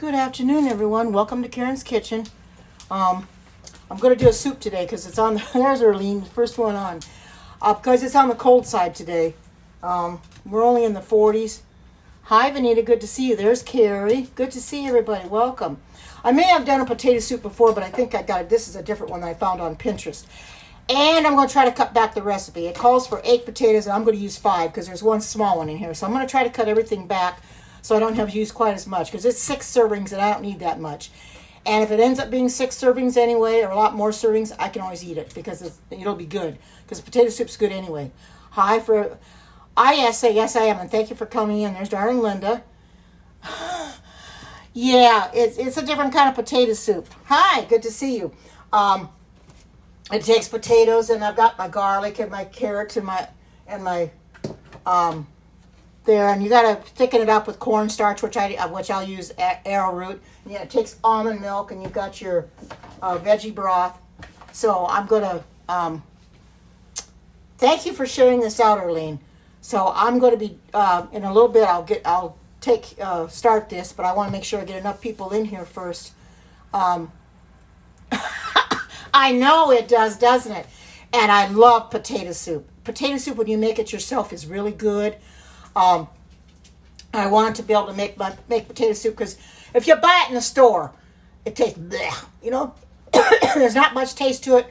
Good afternoon, everyone. Welcome to Karen's Kitchen. I'm going to do a soup today because it's on. There's Arlene, the first one on. Because it's on the cold side today. We're only in the 40s. Hi, Vanita. Good to see you. There's Carrie. Good to see everybody. Welcome. I may have done a potato soup before, but I think I got it. This is a different one that I found on Pinterest. And I'm going to try to cut back the recipe. It calls for 8 potatoes, and I'm going to use 5 because there's one small one in here. So I'm going to try to cut everything back so I don't have to use quite as much because it's 6 servings and I don't need that much. And if it ends up being 6 servings anyway, or a lot more servings, I can always eat it because it'll be good because potato soup's good anyway. Hi for yes I am, and thank you for coming in. There's darling Linda. Yeah, it's a different kind of potato soup. Hi, good to see you. It takes potatoes, and I've got my garlic and my carrots and my there, and you got to thicken it up with cornstarch, which I'll use arrowroot. Yeah, it takes almond milk, and you've got your veggie broth. So I'm gonna thank you for sharing this out, Arlene. So I'm going to be in a little bit. I'll start this, but I want to make sure I get enough people in here first. I know it does, doesn't it? And I love potato soup. Potato soup, when you make it yourself, is really good. I wanted to be able to make potato soup because if you buy it in the store, it tastes bleh, you know. There's not much taste to it.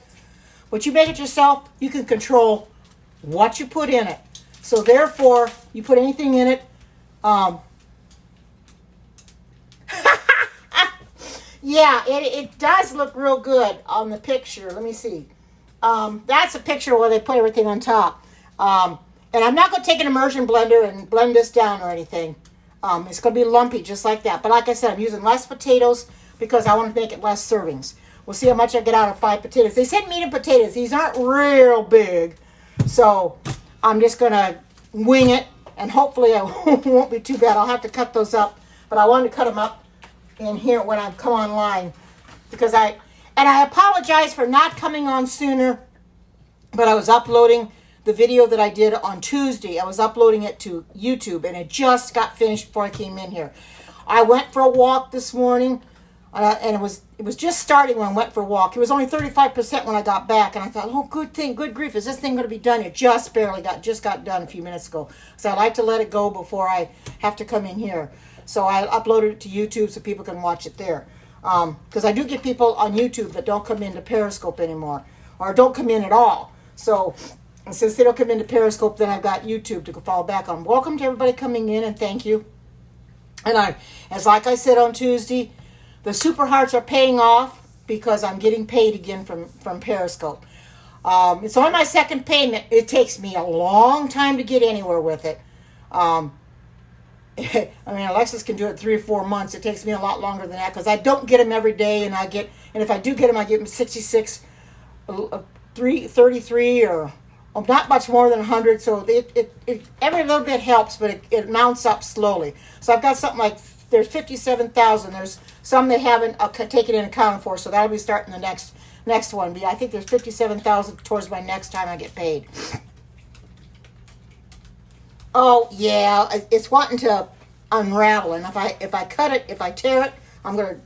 But you make it yourself, you can control what you put in it. So therefore, you put anything in it. Yeah, it does look real good on the picture. Let me see. That's a picture where they put everything on top. And I'm not going to take an immersion blender and blend this down or anything. It's going to be lumpy just like that. But like I said, I'm using less potatoes because I want to make it less servings. We'll see how much I get out of 5 potatoes. They said medium potatoes. These aren't real big. So I'm just going to wing it. And hopefully it won't be too bad. I'll have to cut those up. But I wanted to cut them up in here when I come online. Because I apologize for not coming on sooner. But I was uploading the video that I did on Tuesday. I was uploading it to YouTube, and it just got finished before I came in here. I went for a walk this morning, and it was just starting when I went for a walk. It was only 35% when I got back, and I thought, oh, good grief, is this thing going to be done? It just got done a few minutes ago. So I like to let it go before I have to come in here. So I uploaded it to YouTube so people can watch it there. Because I do get people on YouTube that don't come into Periscope anymore, or don't come in at all. So, and since they don't come into Periscope, then I've got YouTube to fall back on. Welcome to everybody coming in, and thank you. And like I said on Tuesday, the Super Hearts are paying off because I'm getting paid again from Periscope. It's only my second payment. It takes me a long time to get anywhere with it. I mean, Alexis can do it 3 or 4 months. It takes me a lot longer than that because I don't get them every day, and if I do get them, I get them 66, 33, or not much more than 100. So it every little bit helps, but it mounts up slowly. So I've got something like there's 57,000. There's some they haven't taken in account for, so that'll be starting the next one. I think there's 57,000 towards my next time I get paid. Oh yeah, it's wanting to unravel, and if I cut it, if I tear it, I'm gonna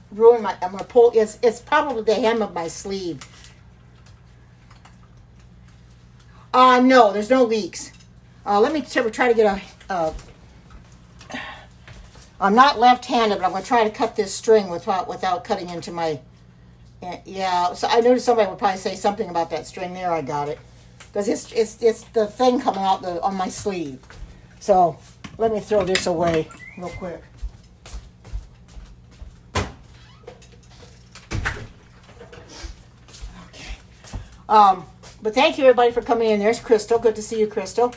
pull. It's probably the hem of my sleeve. No, there's no leaks. Let me try to get I'm not left-handed, but I'm going to try to cut this string without cutting into my... Yeah, so I noticed somebody would probably say something about that string there. I got it. Because it's the thing coming out on my sleeve. So, let me throw this away real quick. Okay. But thank you, everybody, for coming in. There's Crystal. Good to see you, Crystal.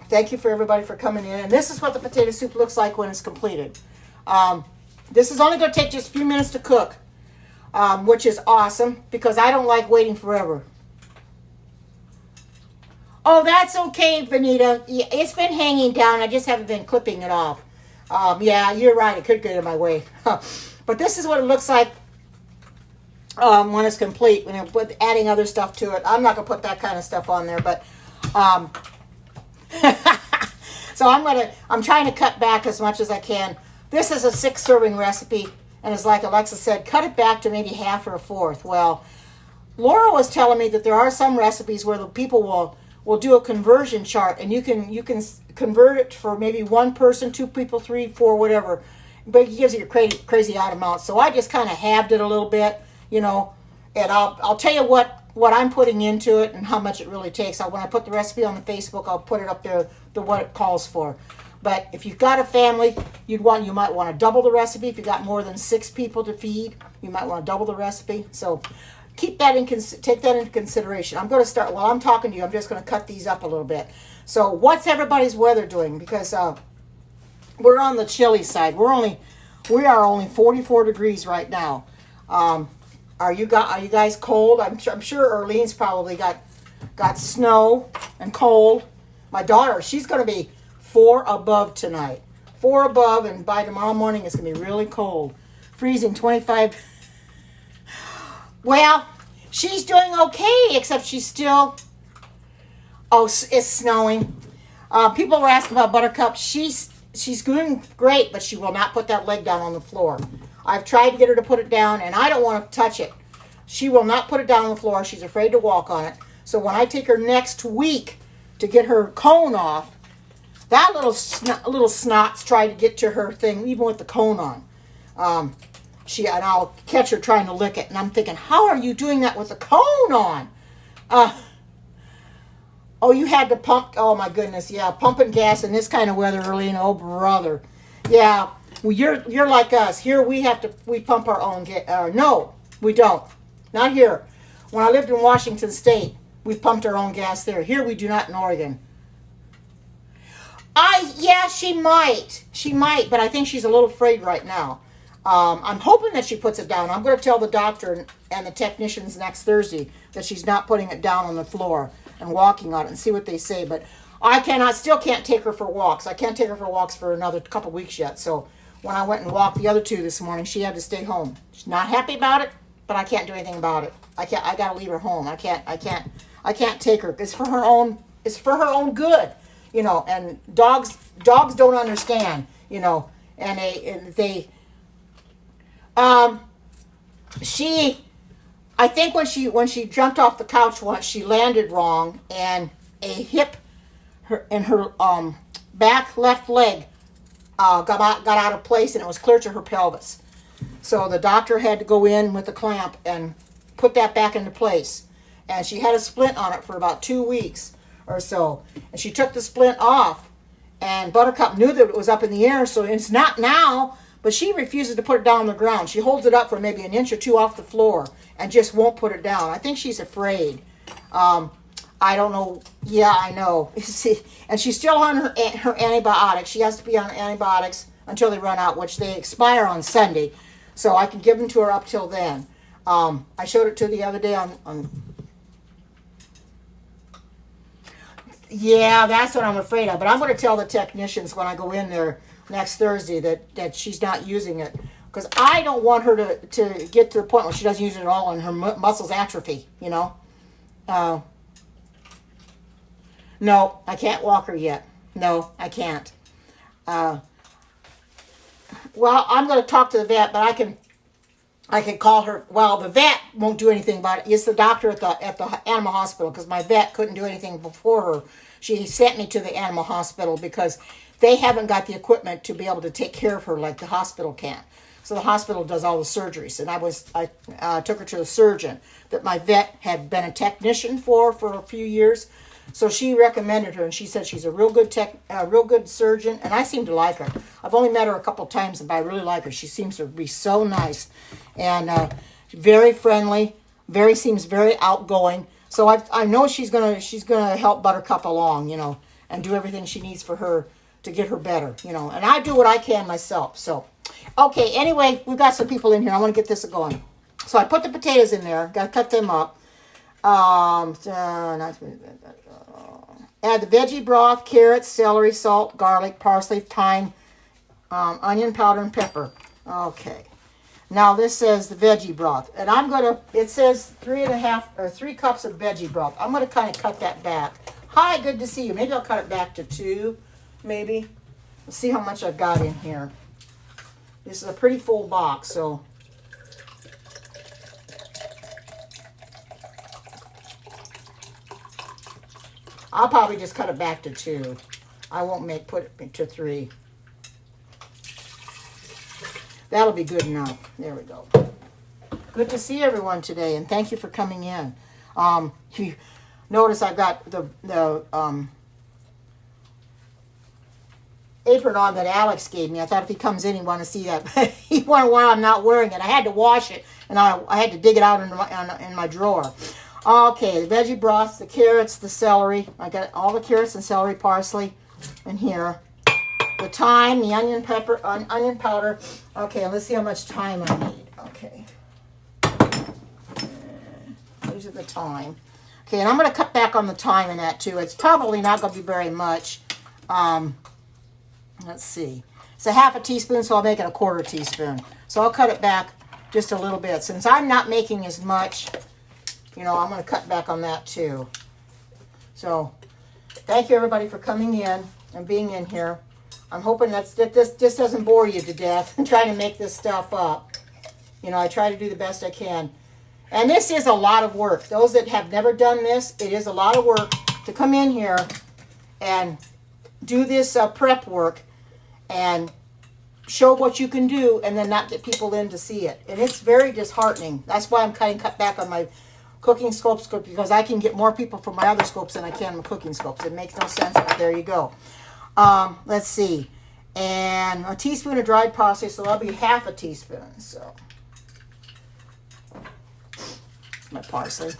Thank you for everybody for coming in. And this is what the potato soup looks like when it's completed. This is only going to take just a few minutes to cook, which is awesome because I don't like waiting forever. Oh, that's okay, Vanita. Yeah, it's been hanging down. I just haven't been clipping it off. Yeah, you're right. It could get in my way. But this is what it looks like when it's complete, when I'm adding other stuff to it. I'm not going to put that kind of stuff on there, but so I'm trying to cut back as much as I can This is a 6-serving recipe, and it's like Alexa said, cut it back to maybe half or a fourth. Well, Laura was telling me that there are some recipes where the people will do a conversion chart, and you can convert it for maybe one person, 2 people, 3, 4, whatever. But it gives you a crazy odd amount. So I just kind of halved it a little bit, you know, and I'll tell you what I'm putting into it and how much it really takes. When I put the recipe on the Facebook, I'll put it up there, what it calls for. But if you've got a family, you might want to double the recipe. If you've got more than 6 people to feed, you might want to double the recipe. So take that into consideration. I'm going to start, while I'm talking to you, I'm just going to cut these up a little bit. So what's everybody's weather doing? Because we're on the chilly side. We are only 44 degrees right now. Are you guys cold? I'm sure Erlene's probably got snow and cold. My daughter, she's going to be 4 above tonight. 4 above, and by tomorrow morning it's going to be really cold. Freezing 25. Well, she's doing okay, except she's still... Oh, it's snowing. People were asking about Buttercup. She's doing great, but she will not put that leg down on the floor. I've tried to get her to put it down, and I don't want to touch it. She will not put it down on the floor. She's afraid to walk on it. So when I take her next week to get her cone off, that little snot's tried to get to her thing, even with the cone on. And I'll catch her trying to lick it, and I'm thinking, how are you doing that with the cone on? Oh, you had to pump. Oh my goodness, yeah, pumping gas in this kind of weather, Erlene. Oh brother, yeah. Well, you're like us. Here we pump our own gas. No, we don't. Not here. When I lived in Washington State, we pumped our own gas there. Here we do not in Oregon. Yeah, she might, but I think she's a little afraid right now. I'm hoping that she puts it down. I'm going to tell the doctor and the technicians next Thursday that she's not putting it down on the floor and walking on it, and see what they say. But still can't take her for walks. I can't take her for walks for another couple weeks yet. So when I went and walked the other 2 this morning, she had to stay home. She's not happy about it, but I can't do anything about it. I got to leave her home. I can't take her. It's for her own good, you know. And dogs don't understand, you know. And I think when she jumped off the couch once, she landed wrong, and a hip in her back left leg got out of place, and it was clear to her pelvis. So the doctor had to go in with a clamp and put that back into place. And she had a splint on it for about 2 weeks or so. And she took the splint off, and Buttercup knew that it was up in the air, so it's not now, but she refuses to put it down on the ground. She holds it up for maybe an inch or 2 off the floor and just won't put it down. I think she's afraid. I don't know. Yeah, I know. See, and she's still on her antibiotics. She has to be on antibiotics until they run out, which they expire on Sunday. So I can give them to her up till then. I showed it to her the other day on Yeah, that's what I'm afraid of. But I'm going to tell the technicians when I go in there next Thursday that she's not using it. Because I don't want her to get to the point where she doesn't use it at all and her muscles atrophy, you know. No, I can't walk her yet. No, I can't. Well, I'm going to talk to the vet, but I can call her. Well, the vet won't do anything about it. It's the doctor at the animal hospital, because my vet couldn't do anything before her. She sent me to the animal hospital because they haven't got the equipment to be able to take care of her like the hospital can. So the hospital does all the surgeries, and I took her to the surgeon that my vet had been a technician for a few years. So she recommended her, and she said she's a real good surgeon, and I seem to like her. I've only met her a couple times, but I really like her. She seems to be so nice and very friendly. Seems very outgoing. So I know she's gonna help Buttercup along, you know, and do everything she needs for her to get her better, you know. And I do what I can myself. So, okay. Anyway, we've got some people in here. I want to get this going. So I put the potatoes in there. Got to cut them up. Add the veggie broth, carrots, celery, salt, garlic, parsley, thyme, onion powder, and pepper. Okay. Now this says the veggie broth, and it says 3 cups of veggie broth. I'm gonna kind of cut that back. Hi, good to see you. Maybe I'll cut it back to 2, maybe. Let's see how much I've got in here. This is a pretty full box, so I'll probably just cut it back to 2. I won't put it to 3. That'll be good enough. There we go. Good to see everyone today, and thank you for coming in. You notice I've got the apron on that Alex gave me. I thought if he comes in, he'd want to see that. He wanted why I'm not wearing it. I had to wash it, and I had to dig it out in my drawer. Okay, the veggie broth, the carrots, the celery. I got all the carrots and celery, parsley in here. The thyme, the onion powder. Okay, let's see how much thyme I need. Okay. These are the thyme. Okay, and I'm going to cut back on the thyme in that too. It's probably not going to be very much. Let's see. It's a half a teaspoon, so I'll make it a quarter teaspoon. So I'll cut it back just a little bit. Since I'm not making as much, you know, I'm going to cut back on that too. So thank you everybody for coming in and being in here. I'm hoping that this doesn't bore you to death and trying to make this stuff up. You know, I try to do the best I can. And this is a lot of work. Those that have never done this, it is a lot of work to come in here and do this prep work and show what you can do and then not get people in to see it. And it's very disheartening. That's why I'm cut back on my cooking scopes, because I can get more people from my other scopes than I can from cooking scopes. It makes no sense, but there you go. Let's see. And a teaspoon of dried parsley, so that'll be half a teaspoon. So my parsley.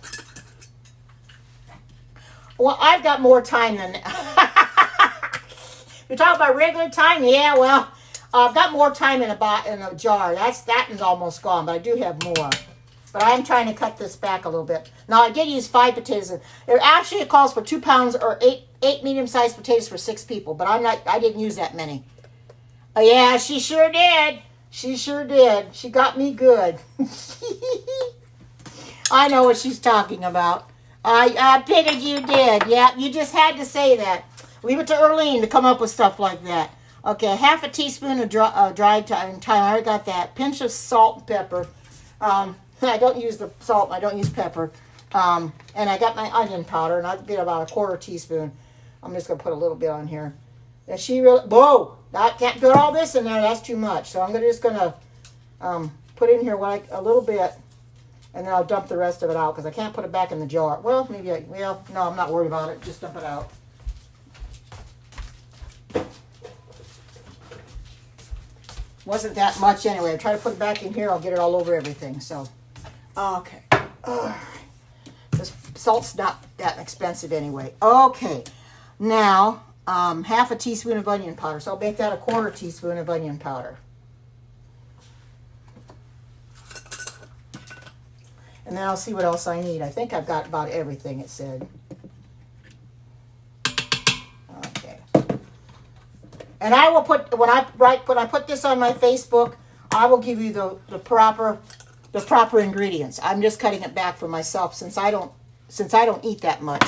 Well, I've got more time than you're talking about regular time. Yeah, well, I've got more time in a jar. That is almost gone, but I do have more. But I'm trying to cut this back a little bit. Now I did use 5 potatoes. It calls for 2 pounds or eight medium-sized potatoes for 6 people. But I didn't use that many. Oh yeah, she sure did. She sure did. She got me good. I know what she's talking about. I figured you did. Yeah, you just had to say that. Leave it to Erlene to come up with stuff like that. Okay, half a teaspoon of dried thyme. I already got that. Pinch of salt and pepper. I don't use the salt. I don't use pepper. And I got my onion powder, and I did about a quarter teaspoon. I'm just going to put a little bit on here. And she really... Whoa! I can't put all this in there. That's too much. So I'm just going to put in here a little bit, and then I'll dump the rest of it out because I can't put it back in the jar. Well, maybe no, I'm not worried about it. Just dump it out. Wasn't that much anyway. I try to put it back in here. I'll get it all over everything. So, okay. This salt's not that expensive anyway. Okay. Now, half a teaspoon of onion powder. So I'll make that a quarter teaspoon of onion powder. And then I'll see what else I need. I think I've got about everything it said. Okay. And I will put, when I put this on my Facebook, I will give you the proper ingredients. I'm just cutting it back for myself since I don't eat that much.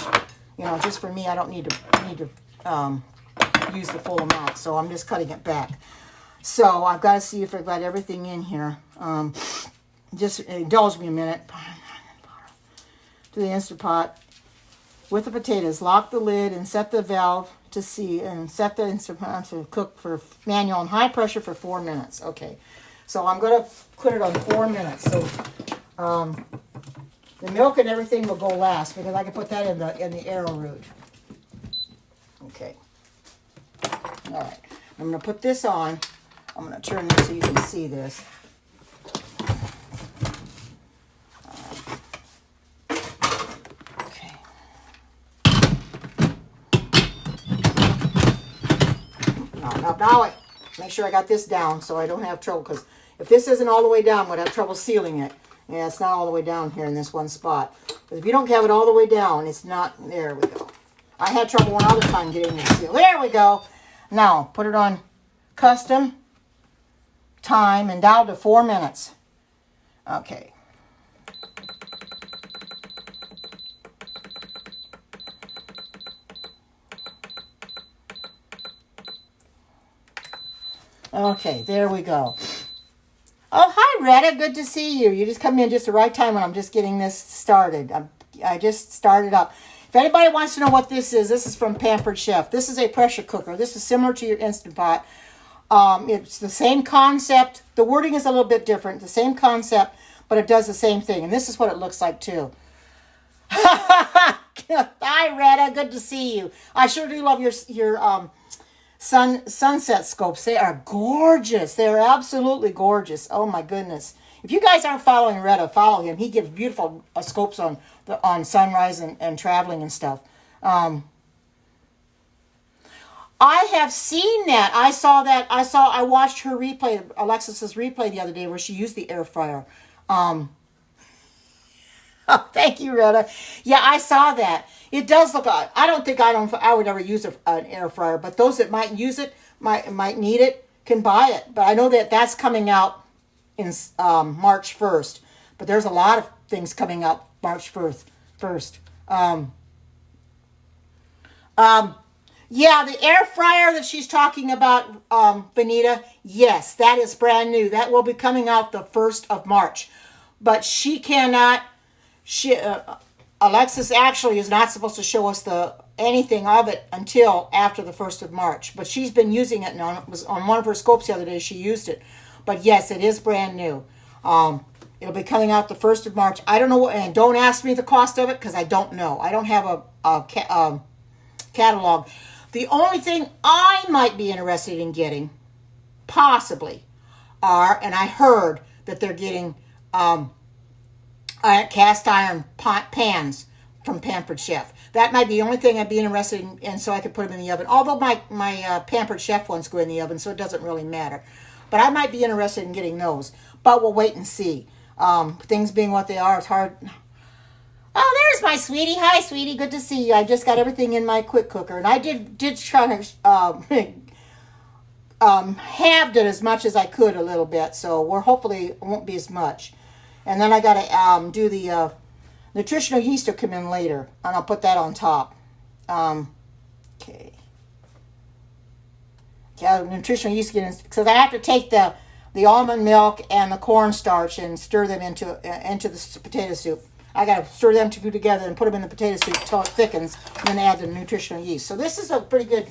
You know, just for me, I don't need to use the full amount. So I'm just cutting it back. So I've got to see if I've got everything in here. Just indulge me a minute. To the Instant Pot with the potatoes. Lock the lid and set the valve to see and set the Instant Pot to cook for manual on high pressure for 4 minutes. Okay, so I'm going to put it on 4 minutes. So the milk and everything will go last because I can put that in the arrowroot. Okay. All right. I'm going to put this on. I'm going to turn this so you can see this. Now I make sure I got this down so I don't have trouble, because if this isn't all the way down, I'm going to have trouble sealing it. Yeah, it's not all the way down here in this one spot. But if you don't have it all the way down, it's not. There we go. I had trouble one other time getting it sealed. There we go. Now, put it on custom time and down to 4 minutes. Okay. Okay, there we go. Oh, hi, Retta. Good to see you. You just come in just the right time when I'm just getting this started. I just started up. If anybody wants to know what this is from Pampered Chef. This is a pressure cooker. This is similar to your Instant Pot. It's the same concept. The wording is a little bit different. The same concept, but it does the same thing. And this is what it looks like, too. Hi, Retta. Good to see you. I sure do love your sunset scopes. They are gorgeous. They are absolutely gorgeous. Oh my goodness. If you guys aren't following Retta, follow him. He gives beautiful scopes on sunrise and traveling and stuff. I have seen that. I watched her replay, Alexis's replay the other day where she used the air fryer. Oh, thank you, Retta. Yeah, I saw that. It does look. I would ever use an air fryer, but those that might use it, might need it, can buy it. But I know that that's coming out in March 1st. But there's a lot of things coming out March 1st. Yeah, the air fryer that she's talking about, Benita. Yes, that is brand new. That will be coming out the 1st of March. But she cannot. Alexis actually is not supposed to show us anything of it until after the 1st of March. But she's been using it now. It was on one of her scopes the other day. She used it. But yes, it is brand new. It'll be coming out the 1st of March. I don't know, and don't ask me the cost of it because I don't know. I don't have a catalog. The only thing I might be interested in getting, possibly, and I heard that they're getting cast iron pans from Pampered Chef. That might be the only thing I'd be interested in so I could put them in the oven. Although my Pampered Chef ones go in the oven, so it doesn't really matter. But I might be interested in getting those. But we'll wait and see. Things being what they are, it's hard. Oh, there's my sweetie. Hi, sweetie. Good to see you. I just got everything in my quick cooker. And I did try to halved it as much as I could a little bit. So hopefully it won't be as much. And then I got to do the nutritional yeast will come in later. And I'll put that on top. Okay. Yeah, nutritional yeast because I have to take the almond milk and the cornstarch and stir them into the potato soup. I got to stir them two together and put them in the potato soup until it thickens, and then add the nutritional yeast. So this is a pretty good.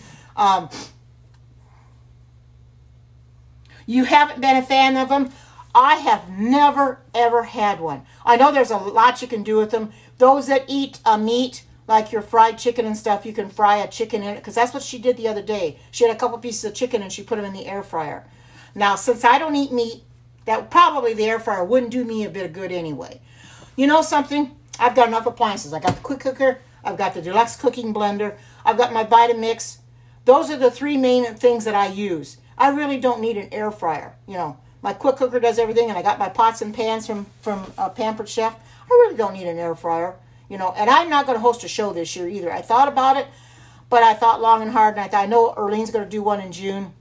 You haven't been a fan of them? I have never, ever had one. I know there's a lot you can do with them. Those that eat meat, like your fried chicken and stuff, you can fry a chicken in it, because that's what she did the other day. She had a couple pieces of chicken and she put them in the air fryer. Now, since I don't eat meat, that probably the air fryer wouldn't do me a bit of good anyway. You know something? I've got enough appliances. I got the quick cooker. I've got the deluxe cooking blender. I've got my Vitamix. Those are the three main things that I use. I really don't need an air fryer. You know, my quick cooker does everything, and I got my pots and pans from Pampered Chef. I really don't need an air fryer. You know, and I'm not going to host a show this year either. I thought about it, but I thought long and hard, and I thought, I know Erlene's going to do one in June,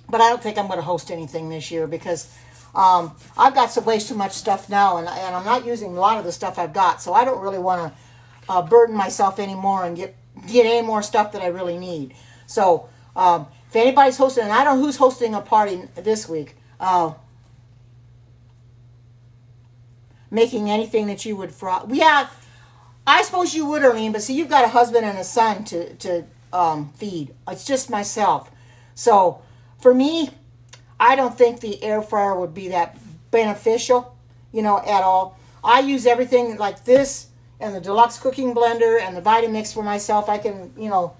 but I don't think I'm going to host anything this year because I've got way too much stuff now, and I'm not using a lot of the stuff I've got, so I don't really want to burden myself anymore and get any more stuff that I really need. So if anybody's hosting, and I don't know who's hosting a party this week, making anything that you would fry. Yeah, I suppose you would, Erlene, but see, you've got a husband and a son to feed. It's just myself. So for me, I don't think the air fryer would be that beneficial, you know, at all. I use everything like this and the deluxe cooking blender and the Vitamix for myself. I can, you know,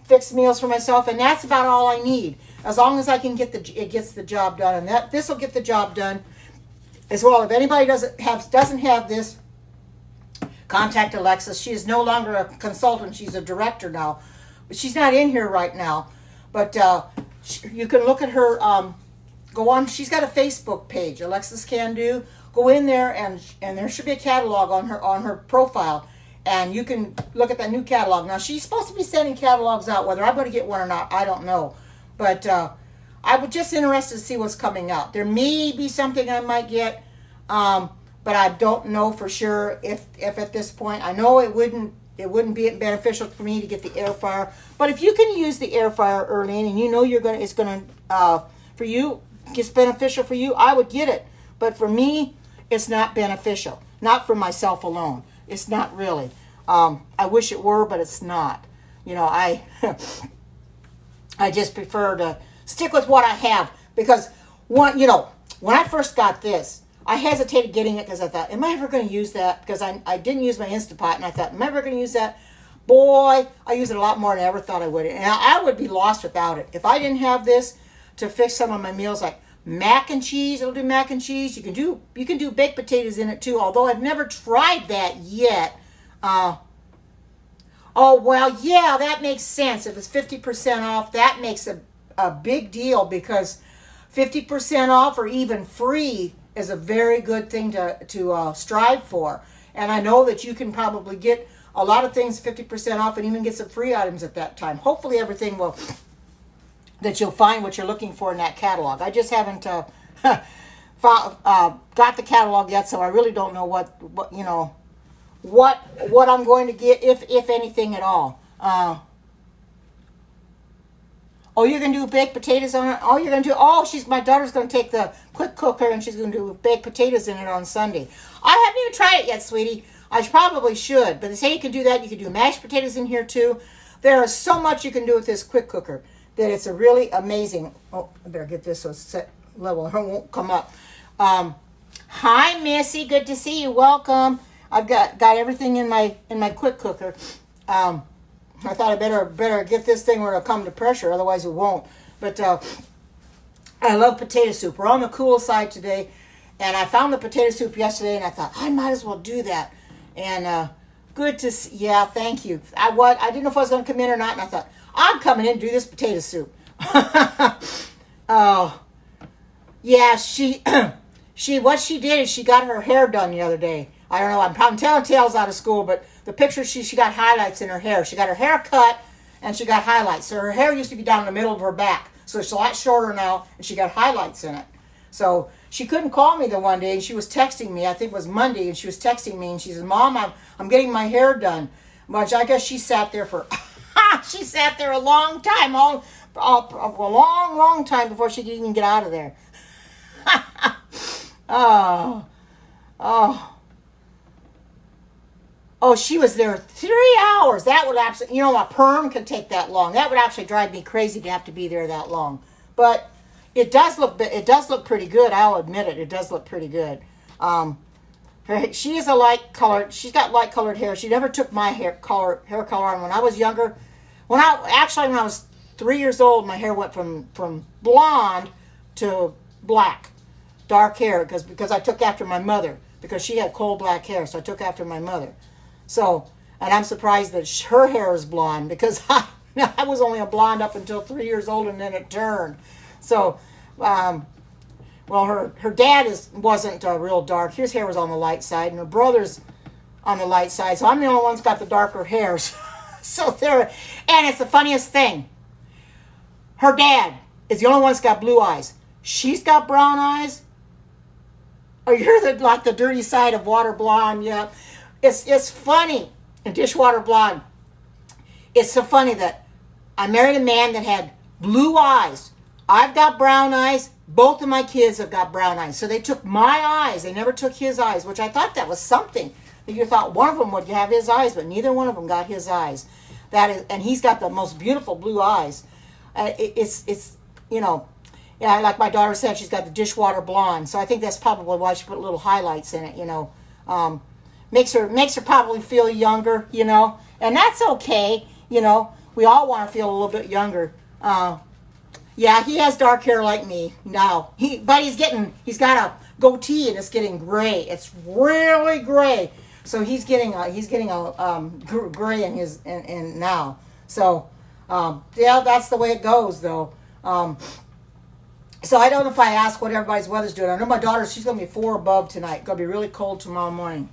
fix meals for myself, and that's about all I need. As long as I can it gets the job done, and this will get the job done as well. If anybody doesn't have this, contact Alexis. She is no longer a consultant. She's a director now, but she's not in here right now. But you can look at her. Go on. She's got a Facebook page. Alexis Can Do. Go in there, and there should be a catalog on her profile, and you can look at that new catalog. Now she's supposed to be sending catalogs out. Whether I'm going to get one or not, I don't know. But I was just interested to see what's coming out. There may be something I might get, but I don't know for sure if at this point. I know it wouldn't be beneficial for me to get the air fryer. But if you can use the air fryer, Erlene, and you know it's gonna for you, it's beneficial for you, I would get it. But for me, it's not beneficial. Not for myself alone. It's not really. I wish it were, but it's not. You know, I just prefer to stick with what I have because when I first got this, I hesitated getting it because I thought, am I ever going to use that? Because I didn't use my Instapot, and I thought, am I ever going to use that? Boy, I use it a lot more than I ever thought I would. And I would be lost without it. If I didn't have this to fix some of my meals, like mac and cheese, it'll do mac and cheese. You can do baked potatoes in it too, although I've never tried that yet. Oh, well, yeah, that makes sense. If it's 50% off, that makes a big deal because 50% off or even free is a very good thing to strive for. And I know that you can probably get a lot of things 50% off and even get some free items at that time. Hopefully everything that you'll find what you're looking for in that catalog. I just haven't got the catalog yet, so I really don't know what I'm going to get, if anything at all. Oh, you're going to do baked potatoes on it? Oh, you're going to do... Oh, my daughter's going to take the quick cooker and she's going to do baked potatoes in it on Sunday. I haven't even tried it yet, sweetie. I probably should. But they say you can do that. You can do mashed potatoes in here, too. There is so much you can do with this quick cooker that it's a really amazing... Oh, I better get this so it's set level. It won't come up. Hi, Missy. Good to see you. Welcome. I've got everything in my quick cooker. I thought I better get this thing where it'll come to pressure, otherwise it won't. But I love potato soup. We're on the cool side today, and I found the potato soup yesterday, and I thought I might as well do that. And good to see. Yeah, thank you. I didn't know if I was going to come in or not, and I thought I'm coming in to do this potato soup. Oh, yeah. What she did is she got her hair done the other day. I don't know. I'm telling tales out of school, but the picture, she got highlights in her hair. She got her hair cut, and she got highlights. So her hair used to be down in the middle of her back. So it's a lot shorter now, and she got highlights in it. So she couldn't call me the one day, and she was texting me. I think it was Monday, and she was texting me, and she said, Mom, I'm getting my hair done. Which I guess she sat there for, she sat there a long time, a long, long time before she could even get out of there. Oh, she was there 3 hours. That would absolutely, a perm can take that long. That would actually drive me crazy to have to be there that long. But it does look pretty good. I'll admit it. It does look pretty good. She is a light colored. She's got light colored hair. She never took my hair color on. When I was younger, when I was 3 years old, my hair went from blonde to black, dark hair, because I took after my mother, because she had coal black hair, so I took after my mother. So, and I'm surprised that her hair is blonde, because I was only a blonde up until 3 years old, and then it turned. So, well, her dad wasn't real dark. His hair was on the light side, and her brother's on the light side. So I'm the only one that's got the darker hairs. So there, and it's the funniest thing. Her dad is the only one that's got blue eyes. She's got brown eyes. Oh, you're like the dirty side of water blonde, yeah. It's funny, in dishwater blonde. It's so funny that I married a man that had blue eyes. I've got brown eyes. Both of my kids have got brown eyes. So they took my eyes. They never took his eyes, which I thought that was something. You thought one of them would have his eyes, but neither one of them got his eyes. And he's got the most beautiful blue eyes. Yeah, like my daughter said, she's got the dishwater blonde. So I think that's probably why she put little highlights in it, Makes her probably feel younger, And that's okay, We all want to feel a little bit younger. Yeah, he has dark hair like me now. But he's got a goatee and it's getting gray. It's really gray. So he's getting a gray in his in now. So yeah, that's the way it goes though. So I don't know if I ask what everybody's weather's doing. I know my daughter, she's going to be 4 above tonight. It's going to be really cold tomorrow morning.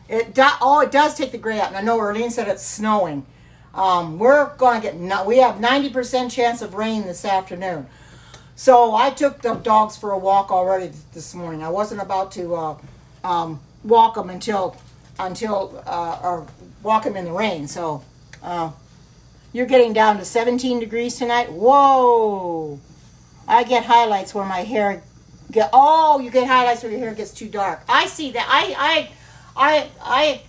It does take the gray out. And I know Erlene said it's snowing. We're going to we have 90% chance of rain this afternoon. So I took the dogs for a walk already this morning. I wasn't about to walk them or walk them in the rain. So you're getting down to 17 degrees tonight. Whoa. I get highlights where my hair get. Oh, you get highlights where your hair gets too dark. I see that. I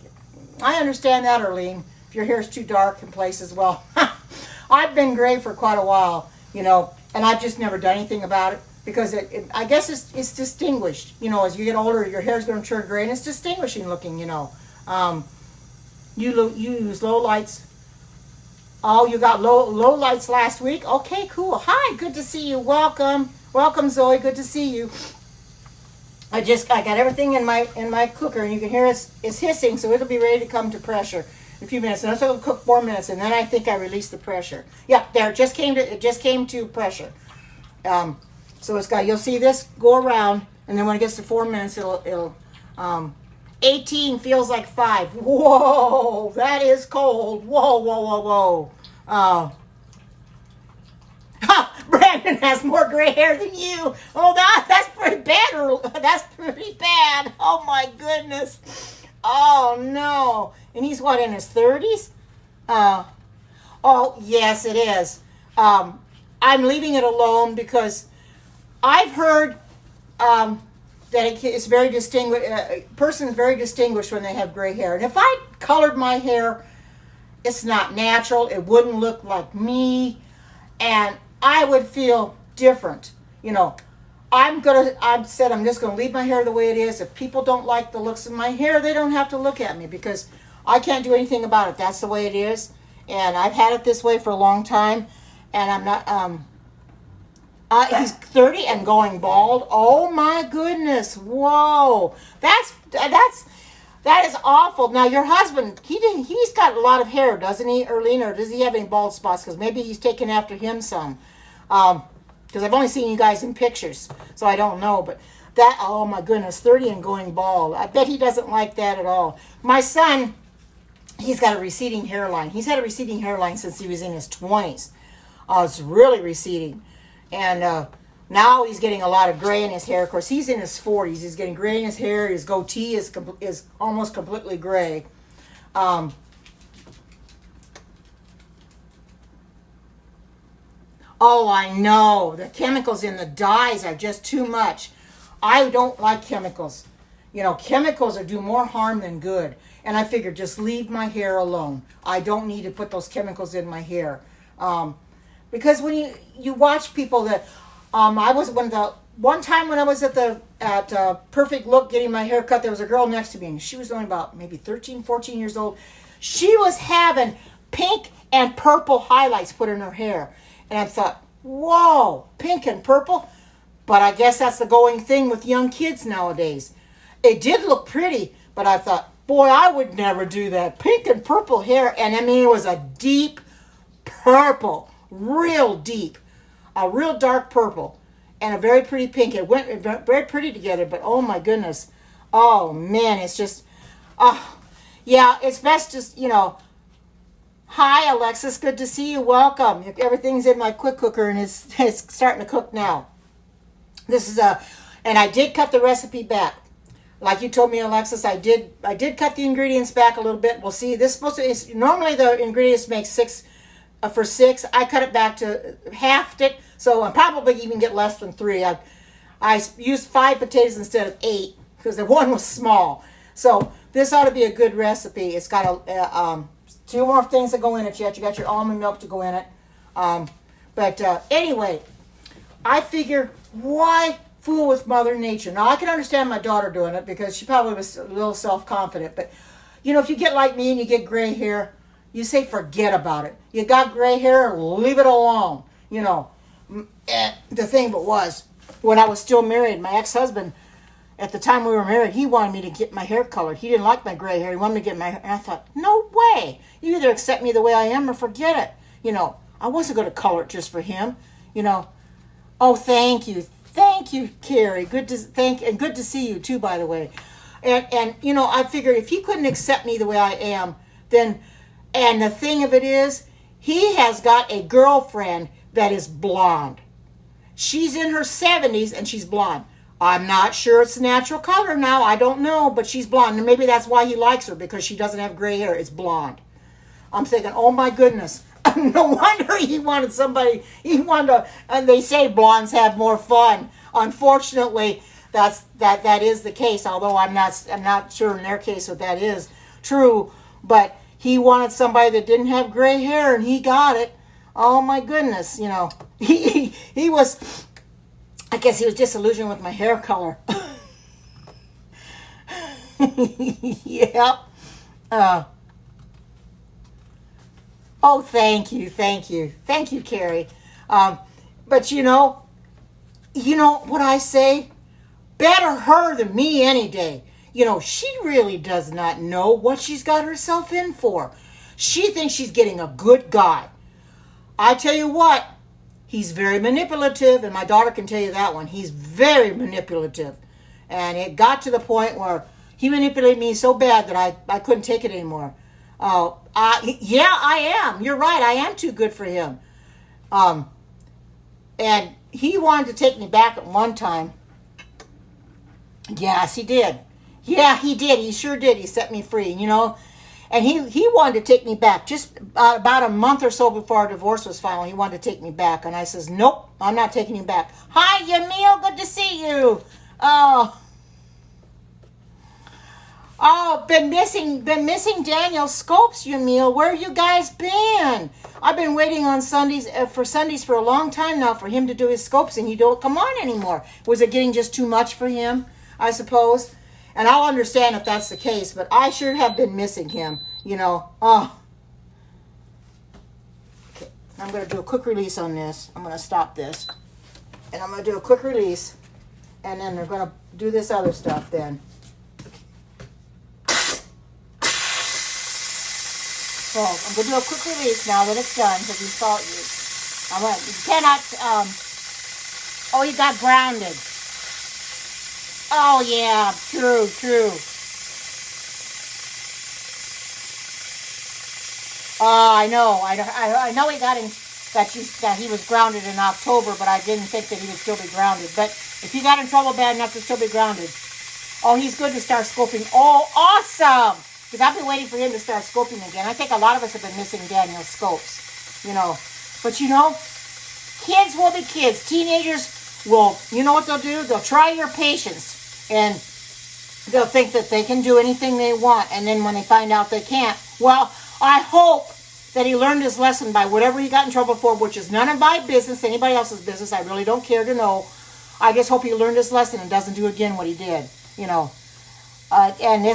understand that, Arlene. If your hair's too dark in places, well, I've been gray for quite a while, and I've just never done anything about it because I guess it's distinguished. As you get older, your hair's going to turn gray, and it's distinguishing looking. You use low lights. Oh, you got low lights last week? Okay, cool. Hi, good to see you. Welcome. Welcome, Zoe. Good to see you. I got everything in my cooker, and you can hear it's hissing, so it'll be ready to come to pressure in a few minutes. And it'll cook 4 minutes, and then I think I release the pressure. Yeah, there. It just came to pressure. So you'll see this go around, and then when it gets to 4 minutes, it'll 18 feels like 5. Whoa, that is cold. Whoa, whoa, whoa, whoa. Brandon has more gray hair than you. Oh, that's pretty bad. That's pretty bad. Oh, my goodness. Oh, no. And he's what, in his 30s? Oh, yes, it is. I'm leaving it alone because I've heard that it's very distinguished. A person is very distinguished when they have gray hair. And if I colored my hair, it's not natural. It wouldn't look like me. And I would feel different. I've said I'm just going to leave my hair the way it is. If people don't like the looks of my hair, they don't have to look at me because I can't do anything about it. That's the way it is. And I've had it this way for a long time. And I'm not, he's 30 and going bald. Oh my goodness. Whoa. That is awful. Now your husband, he's got a lot of hair, doesn't he, Erlene? Or does he have any bald spots? Because maybe he's taken after him some. Because I've only seen you guys in pictures, so I don't know. But oh my goodness, 30 and going bald. I bet he doesn't like that at all. My son, he's got a receding hairline. He's had a receding hairline since he was in his 20s. It's really receding. And now he's getting a lot of gray in his hair. Of course, he's in his 40s. He's getting gray in his hair. His goatee is almost completely gray. Oh, I know. The chemicals in the dyes are just too much. I don't like chemicals. Chemicals do more harm than good. And I figured just leave my hair alone. I don't need to put those chemicals in my hair. Because when you watch people that, one time when I was at Perfect Look getting my hair cut, there was a girl next to me, and she was only about maybe 13, 14 years old. She was having pink and purple highlights put in her hair. And I thought, whoa, pink and purple? But I guess that's the going thing with young kids nowadays. It did look pretty, but I thought, boy, I would never do that. Pink and purple hair, and I mean, it was a deep purple, real deep, a real dark purple, and a very pretty pink. It went very pretty together, but oh my goodness. Oh man, it's just, yeah, it's best just, Hi, Alexis. Good to see you. Welcome. Everything's in my quick cooker, and it's starting to cook now. And I did cut the recipe back. Like you told me, Alexis, I did cut the ingredients back a little bit. We'll see. Normally the ingredients make 6 for 6. I cut it back to halved it, so I'll probably even get less than 3. I used 5 potatoes instead of 8 because the one was small. So this ought to be a good recipe. It's got 2 more things that go in it yet. You got your almond milk to go in it. Anyway, I figure, why fool with Mother Nature? Now, I can understand my daughter doing it because she probably was a little self-confident. But, if you get like me and you get gray hair, you say forget about it. You got gray hair, leave it alone. The thing was, when I was still married, my ex-husband, at the time we were married, he wanted me to get my hair colored. He didn't like my gray hair. He wanted me to get my hair. And I thought, no way. You either accept me the way I am or forget it. I wasn't going to color it just for him. Oh, thank you. Thank you, Carrie. Good to see you too, by the way. And I figured if he couldn't accept me the way I am, then, and the thing of it is, he has got a girlfriend that is blonde. She's in her 70s and she's blonde. I'm not sure it's natural color now. I don't know, but she's blonde. And maybe that's why he likes her, because she doesn't have gray hair. It's blonde. I'm thinking, oh my goodness. No wonder he wanted somebody, he wanted to, and they say blondes have more fun. Unfortunately, that is the case, although I'm not sure in their case what that is true, but he wanted somebody that didn't have gray hair, and he got it. Oh my goodness, you know. He was, I guess he was disillusioned with my hair color. Yep. Oh, thank you, Carrie. But you know what I say? Better her than me any day. You know, she really does not know what she's got herself in for. She thinks she's getting a good guy. I tell you what, he's very manipulative, and my daughter can tell you that one. He's very manipulative. And it got to the point where he manipulated me so bad that I couldn't take it anymore. Yeah, I am. You're right. I am too good for him. And he wanted to take me back at one time. Yes, he did. Yeah, he did. He sure did. He set me free, you know. And he wanted to take me back just about a month or so before our divorce was final. He wanted to take me back. And I says, nope, I'm not taking you back. Hi, Yamil. Good to see you. Oh, been missing Daniel Scopes, Yamil. Where you guys been? I've been waiting on Sundays for a long time now for him to do his scopes, and he don't come on anymore. Was it getting just too much for him, I suppose? And I'll understand if that's the case, but I sure have been missing him, you know. Oh. Okay, I'm going to do a quick release on this. I'm going to stop this. And I'm going to do a quick release. And then we're going to do this other stuff then. So I'm going to do a quick release now that it's done because you saw it. You cannot, oh, you got grounded. Oh, yeah, true. I know. I know he got in, that he was grounded in October, but I didn't think that he would still be grounded. But if he got in trouble bad enough to still be grounded, oh, he's good to start scoping. Oh, awesome! Because I've been waiting for him to start scoping again. I think a lot of us have been missing Daniel's scopes, you know. But, you know, kids will be kids. Teenagers will, you know what they'll do? They'll try your patience. And they'll think that they can do anything they want. And then when they find out they can't, well, I hope that he learned his lesson by whatever he got in trouble for, which is none of my business, anybody else's business. I really don't care to know. I just hope he learned his lesson and doesn't do again what he did, you know. And it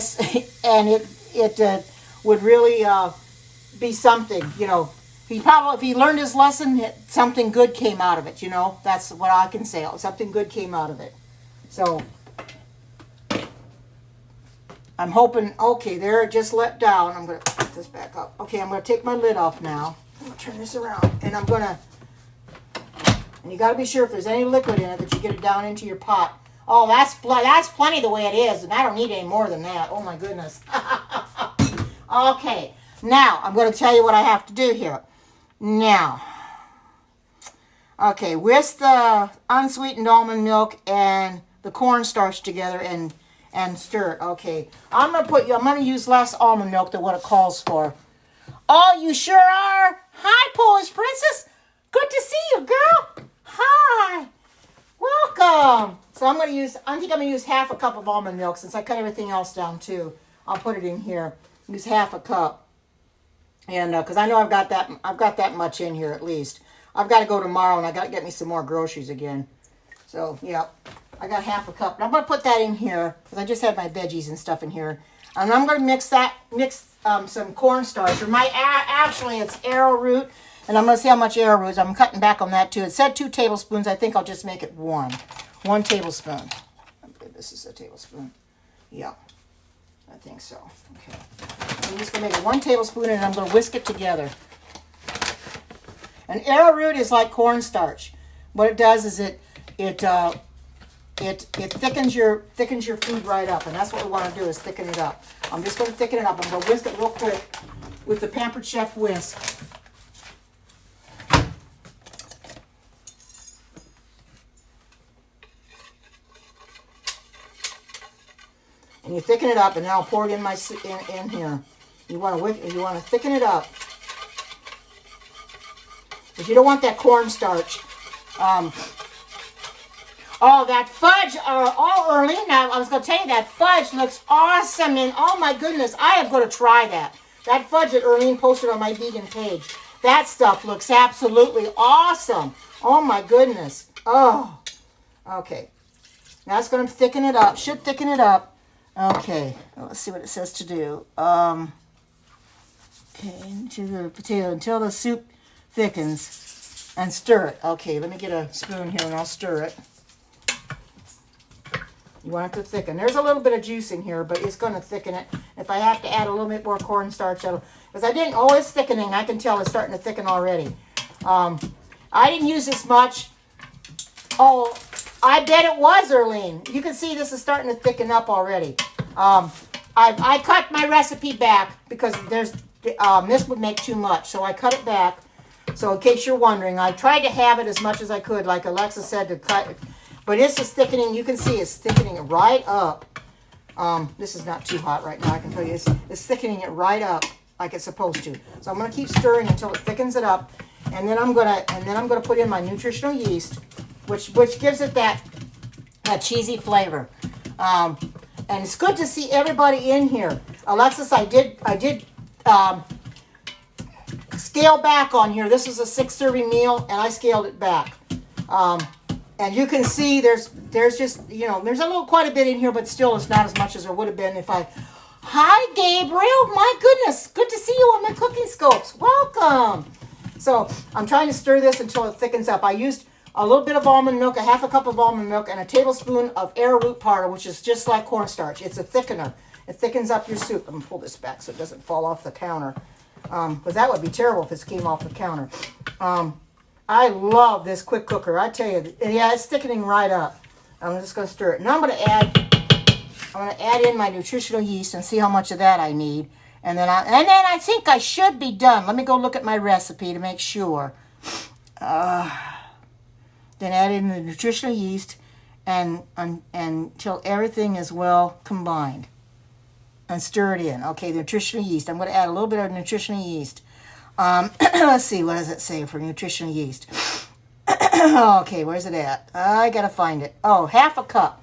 would really be something, you know. If he learned his lesson, something good came out of it, you know. That's what I can say. Something good came out of it. So I'm hoping, okay, there it just let down. I'm going to put this back up. Okay, I'm going to take my lid off now. I'm going to turn this around. And I'm going to, and you got to be sure if there's any liquid in it that you get it down into your pot. Oh, that's plenty the way it is. And I don't need any more than that. Oh, my goodness. Okay, now I'm going to tell you what I have to do here. Now, okay, whisk the unsweetened almond milk and the cornstarch together and stir it. Okay, I'm gonna use less almond milk than what it calls for. Oh, you sure are. Hi, Polish princess. Good to see you, girl. Hi. Welcome. So I think I'm gonna use half a cup of almond milk since I cut everything else down too. I'll put it in here. Use half a cup. And because I know I've got that much in here at least. I've got to go tomorrow and I got to get me some more groceries again. So, yeah, I got half a cup. And I'm going to put that in here because I just had my veggies and stuff in here. And I'm going to mix some cornstarch. Actually, it's arrowroot. And I'm going to see how much arrowroot. I'm cutting back on that too. It said 2 tablespoons. I think I'll just make it 1. 1 tablespoon. This is a tablespoon. Yeah, I think so. Okay. I'm just going to make it 1 tablespoon and I'm going to whisk it together. And arrowroot is like cornstarch. What it does is it thickens your food right up, and that's what we want to do is thicken it up. I'm just going to thicken it up. I'm going to whisk it real quick with the Pampered Chef whisk. And you thicken it up, and then I'll pour it in here. You want to thicken it up. You don't want that cornstarch. Oh, that fudge, Earlene, I was going to tell you, that fudge looks awesome. And oh my goodness, I am going to try that. That fudge that Earlene posted on my vegan page. That stuff looks absolutely awesome. Oh my goodness. Oh, okay. Now it's going to thicken it up. Should thicken it up. Okay, let's see what it says to do. Okay, into the potato until the soup thickens and stir it. Okay, let me get a spoon here and I'll stir it. You want it to thicken. There's a little bit of juice in here, but it's going to thicken it. If I have to add a little bit more cornstarch, because I didn't, oh, it's thickening. I can tell it's starting to thicken already. I didn't use this much. Oh, I bet it was, Earlene. You can see this is starting to thicken up already. I cut my recipe back because this would make too much, so I cut it back. So in case you're wondering, I tried to have it as much as I could, like Alexa said, to cut. But this is thickening. You can see it's thickening it right up. This is not too hot right now. I can tell you it's thickening it right up like it's supposed to. So I'm going to keep stirring until it thickens it up, and then I'm gonna put in my nutritional yeast, which gives it that cheesy flavor. And it's good to see everybody in here. Alexis, I did scale back on here. This was a 6-serving meal, and I scaled it back. And you can see there's just, there's quite a bit in here, but still it's not as much as there would have been if I... Hi, Gabriel. My goodness. Good to see you on my cooking scopes. Welcome. So I'm trying to stir this until it thickens up. I used a little bit of almond milk, a half a cup of almond milk, and a tablespoon of arrowroot powder, which is just like cornstarch. It's a thickener. It thickens up your soup. I'm going to pull this back so it doesn't fall off the counter. Because that would be terrible if it came off the counter. I love this quick cooker. I tell you, yeah, it's thickening right up. I'm just going to stir it. Now I'm going to add in my nutritional yeast and see how much of that I need. And then I think I should be done. Let me go look at my recipe to make sure. Then add in the nutritional yeast and until everything is well combined. And stir it in. Okay, the nutritional yeast. I'm going to add a little bit of nutritional yeast. Let's see, what does it say for nutritional yeast? Okay, where's it at? I gotta find it. Oh, half a cup.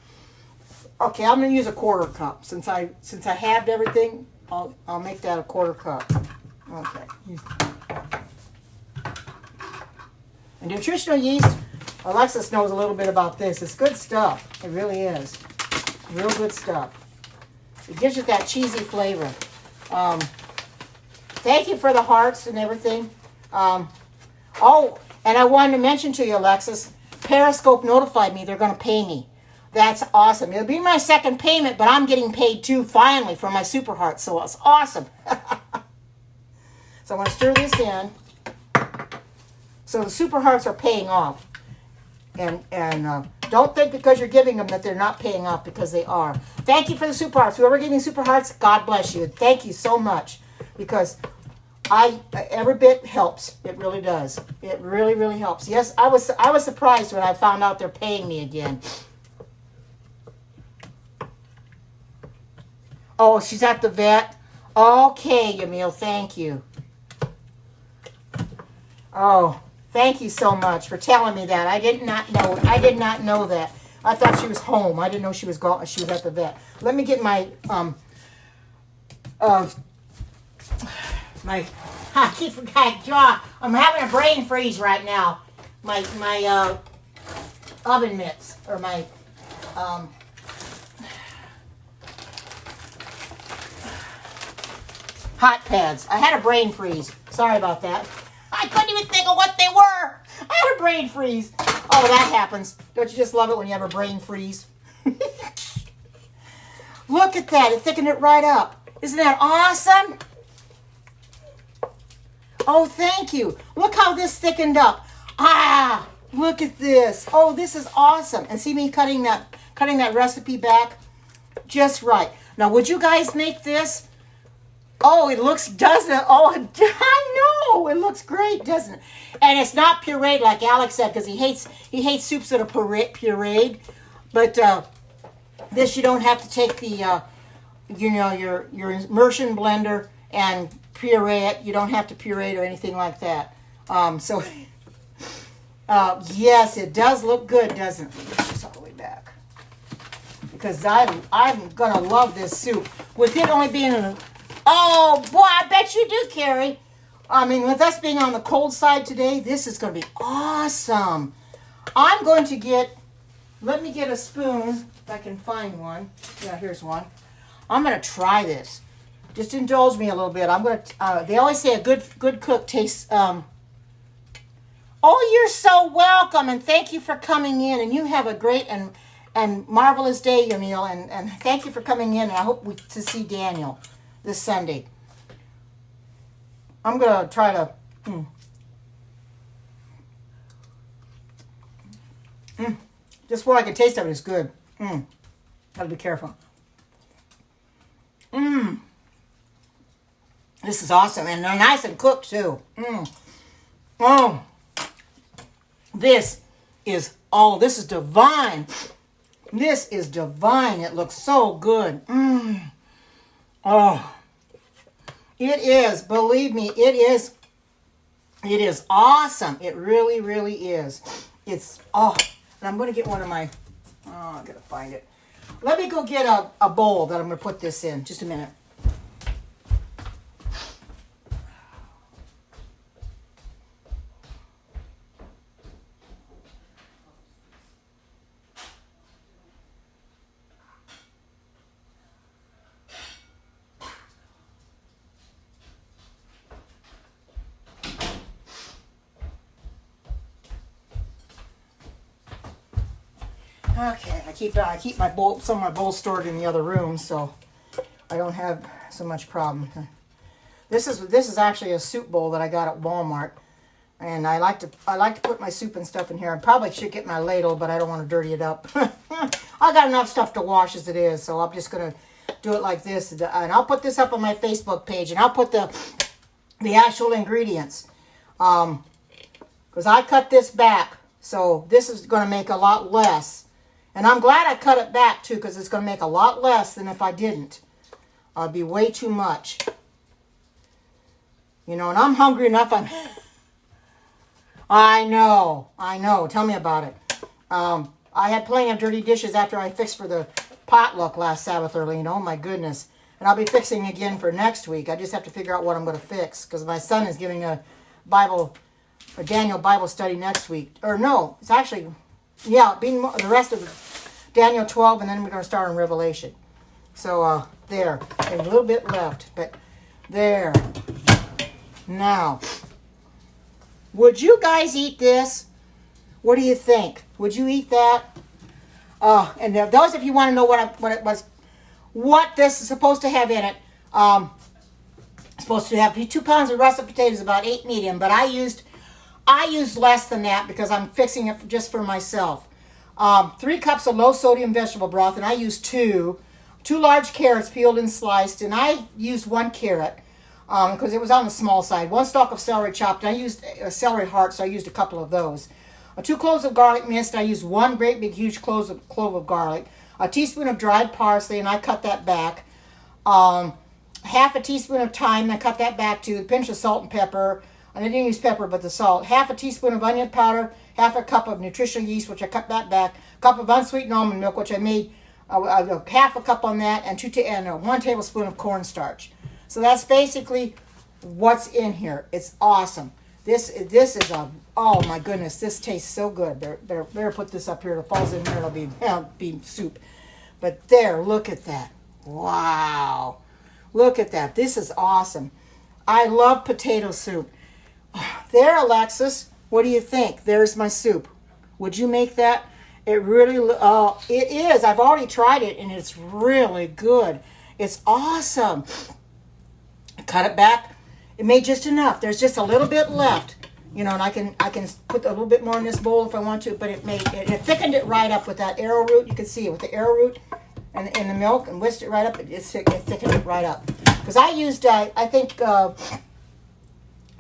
Okay, I'm gonna use a quarter cup. Since I halved everything, I'll make that a quarter cup. Okay. And nutritional yeast, Alexis knows a little bit about this. It's good stuff. It really is. Real good stuff. It gives you that cheesy flavor. Thank you for the hearts and everything. Oh, and I wanted to mention to you, Alexis, Periscope notified me they're going to pay me. That's awesome. It'll be my second payment, but I'm getting paid too, finally, for my super hearts, so it's awesome. So I'm going to stir this in. So the super hearts are paying off. And don't think because you're giving them that they're not paying off, because they are. Thank you for the super hearts. Whoever gave me super hearts, God bless you. Thank you so much, because every bit helps. It really does. It really, really helps. Yes, I was surprised when I found out they're paying me again. Oh, she's at the vet. Okay, Yamil, thank you. Oh, thank you so much for telling me that. I did not know that. I thought she was home. I didn't know she was at the vet. Let me get my I'm having a brain freeze right now. My oven mitts, or my hot pads. I had a brain freeze. Sorry about that. I couldn't even think of what they were. I had a brain freeze. Oh, that happens. Don't you just love it when you have a brain freeze? Look at that. It thickened it right up. Isn't that awesome? Oh, thank you. Look how this thickened up. Ah, look at this. Oh, this is awesome. And see me cutting that recipe back just right. Now, would you guys make this? Oh, it looks, doesn't it? Oh, I know. It looks great, doesn't it? And it's not pureed like Alex said, because he hates soups that are pureed. But this, you don't have to take the your immersion blender and puree it. You don't have to puree it or anything like that. So Yes, it does look good, doesn't it? Push this all the way back. Because I'm going to love this soup. With it only being oh, boy, I bet you do, Carrie. I mean, with us being on the cold side today, this is going to be awesome. I'm going to let me get a spoon, if I can find one. Yeah, here's one. I'm going to try this. Just indulge me a little bit. I'm going to, they always say a good cook tastes, oh, you're so welcome, and thank you for coming in, and you have a great and marvelous day, Emil, and thank you for coming in, and I hope to see Daniel this Sunday. I'm going to try to, just what I can taste of it is good. Gotta be careful. This is awesome, and they're nice and cooked, too. Oh. This is divine. This is divine. It looks so good. Oh, it is. Believe me, it is. It is awesome. It really, really is. It's, and I'm going to get one of my, I got to find it. Let me go get a bowl that I'm going to put this in. Just a minute. Okay, I keep my bowl, some of my bowls stored in the other room, so I don't have so much problem. This is actually a soup bowl that I got at Walmart, and I like to put my soup and stuff in here. I probably should get my ladle, but I don't want to dirty it up. I got enough stuff to wash as it is, so I'm just gonna do it like this, and I'll put this up on my Facebook page, and I'll put the actual ingredients, because I cut this back, so this is going to make a lot less. And I'm glad I cut it back, too, because it's going to make a lot less than if I didn't. It'd be way too much. You know, and I'm hungry enough. I know. Tell me about it. I had plenty of dirty dishes after I fixed for the potluck last Sabbath early. Oh, my goodness. And I'll be fixing again for next week. I just have to figure out what I'm going to fix, because my son is giving a Daniel Bible study next week. Or no, it's actually... Yeah, being the rest of Daniel 12, and then we're going to start on Revelation. So, there. There's a little bit left, but there. Now, would you guys eat this? What do you think? Would you eat that? And those of you want to know what this is supposed to have in it, it's supposed to have 2 pounds of russet potatoes, about 8 medium, but I used less than that because I'm fixing it just for myself. 3 cups of low sodium vegetable broth, and I used 2 large carrots peeled and sliced, and I used 1 carrot because it was on the small side. 1 stalk of celery chopped. I used a celery heart, so I used a couple of those. 2 cloves of garlic minced. I used 1 great big huge clove of garlic. A teaspoon of dried parsley, and I cut that back. Half a teaspoon of thyme, and I cut that back too. A pinch of salt and pepper. And I didn't use pepper, but the salt. Half a teaspoon of onion powder, half a cup of nutritional yeast, which I cut that back. A cup of unsweetened almond milk, which I made half a cup on that, and 1 tablespoon of cornstarch. So that's basically what's in here. It's awesome. This is oh my goodness, this tastes so good. Better put this up here. If it falls in here, it'll be soup. But there, look at that. Wow. Look at that. This is awesome. I love potato soup. There, Alexis, what do you think? There's my soup. Would you make that? It really, it is. I've already tried it, and it's really good. It's awesome. Cut it back. It made just enough. There's just a little bit left, you know, and I can put a little bit more in this bowl if I want to. But it thickened it right up with that arrowroot. You can see it with the arrowroot and the milk, and whisked it right up. It thickened it right up. Because I used, I think.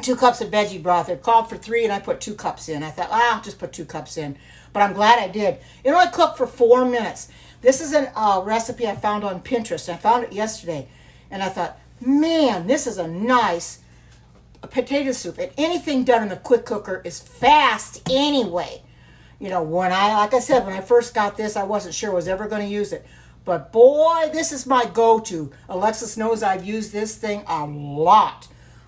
2 cups of veggie broth. It called for 3, and I put 2 cups in. I thought, I'll just put 2 cups in. But I'm glad I did. It only cooked for 4 minutes. This is a recipe I found on Pinterest. I found it yesterday. And I thought, man, this is a nice, a potato soup. And anything done in the quick cooker is fast anyway. You know, like I said, when I first got this, I wasn't sure I was ever going to use it. But boy, this is my go-to. Alexis knows I've used this thing a lot.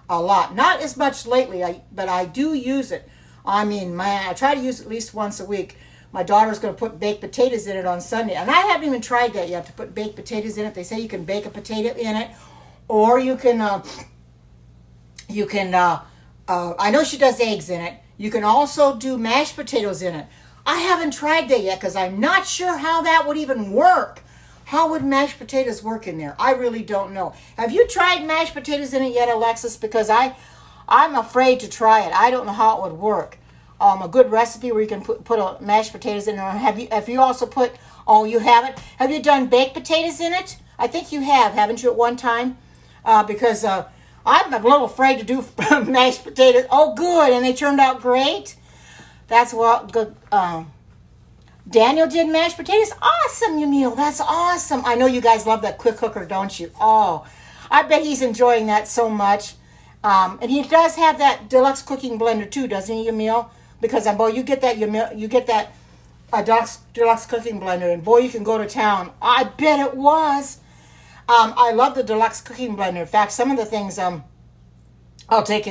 A lot. Not as much lately, but I do use it. I mean, man, I try to use it at least once a week. My daughter's going to put baked potatoes in it on Sunday. And I haven't even tried that yet, to put baked potatoes in it. They say you can bake a potato in it. Or you can, I know she does eggs in it. You can also do mashed potatoes in it. I haven't tried that yet because I'm not sure how that would even work. How would mashed potatoes work in there? I really don't know. Have you tried mashed potatoes in it yet, Alexis? Because I'm afraid to try it. I don't know how it would work. A good recipe where you can put a mashed potatoes in there. Have you also put, oh, you haven't? Have you done baked potatoes in it? I think you have, haven't you, at one time? Because I'm a little afraid to do mashed potatoes. Oh, good, and they turned out great. That's what good. Daniel did mashed potatoes. Awesome, Yamil. That's awesome. I know you guys love that quick cooker, don't you? Oh, I bet he's enjoying that so much. And he does have that deluxe cooking blender too, doesn't he, Yamil? Because boy, you get that deluxe cooking blender, and boy, you can go to town. I bet it was. I love the deluxe cooking blender. In fact, some of the things I'll take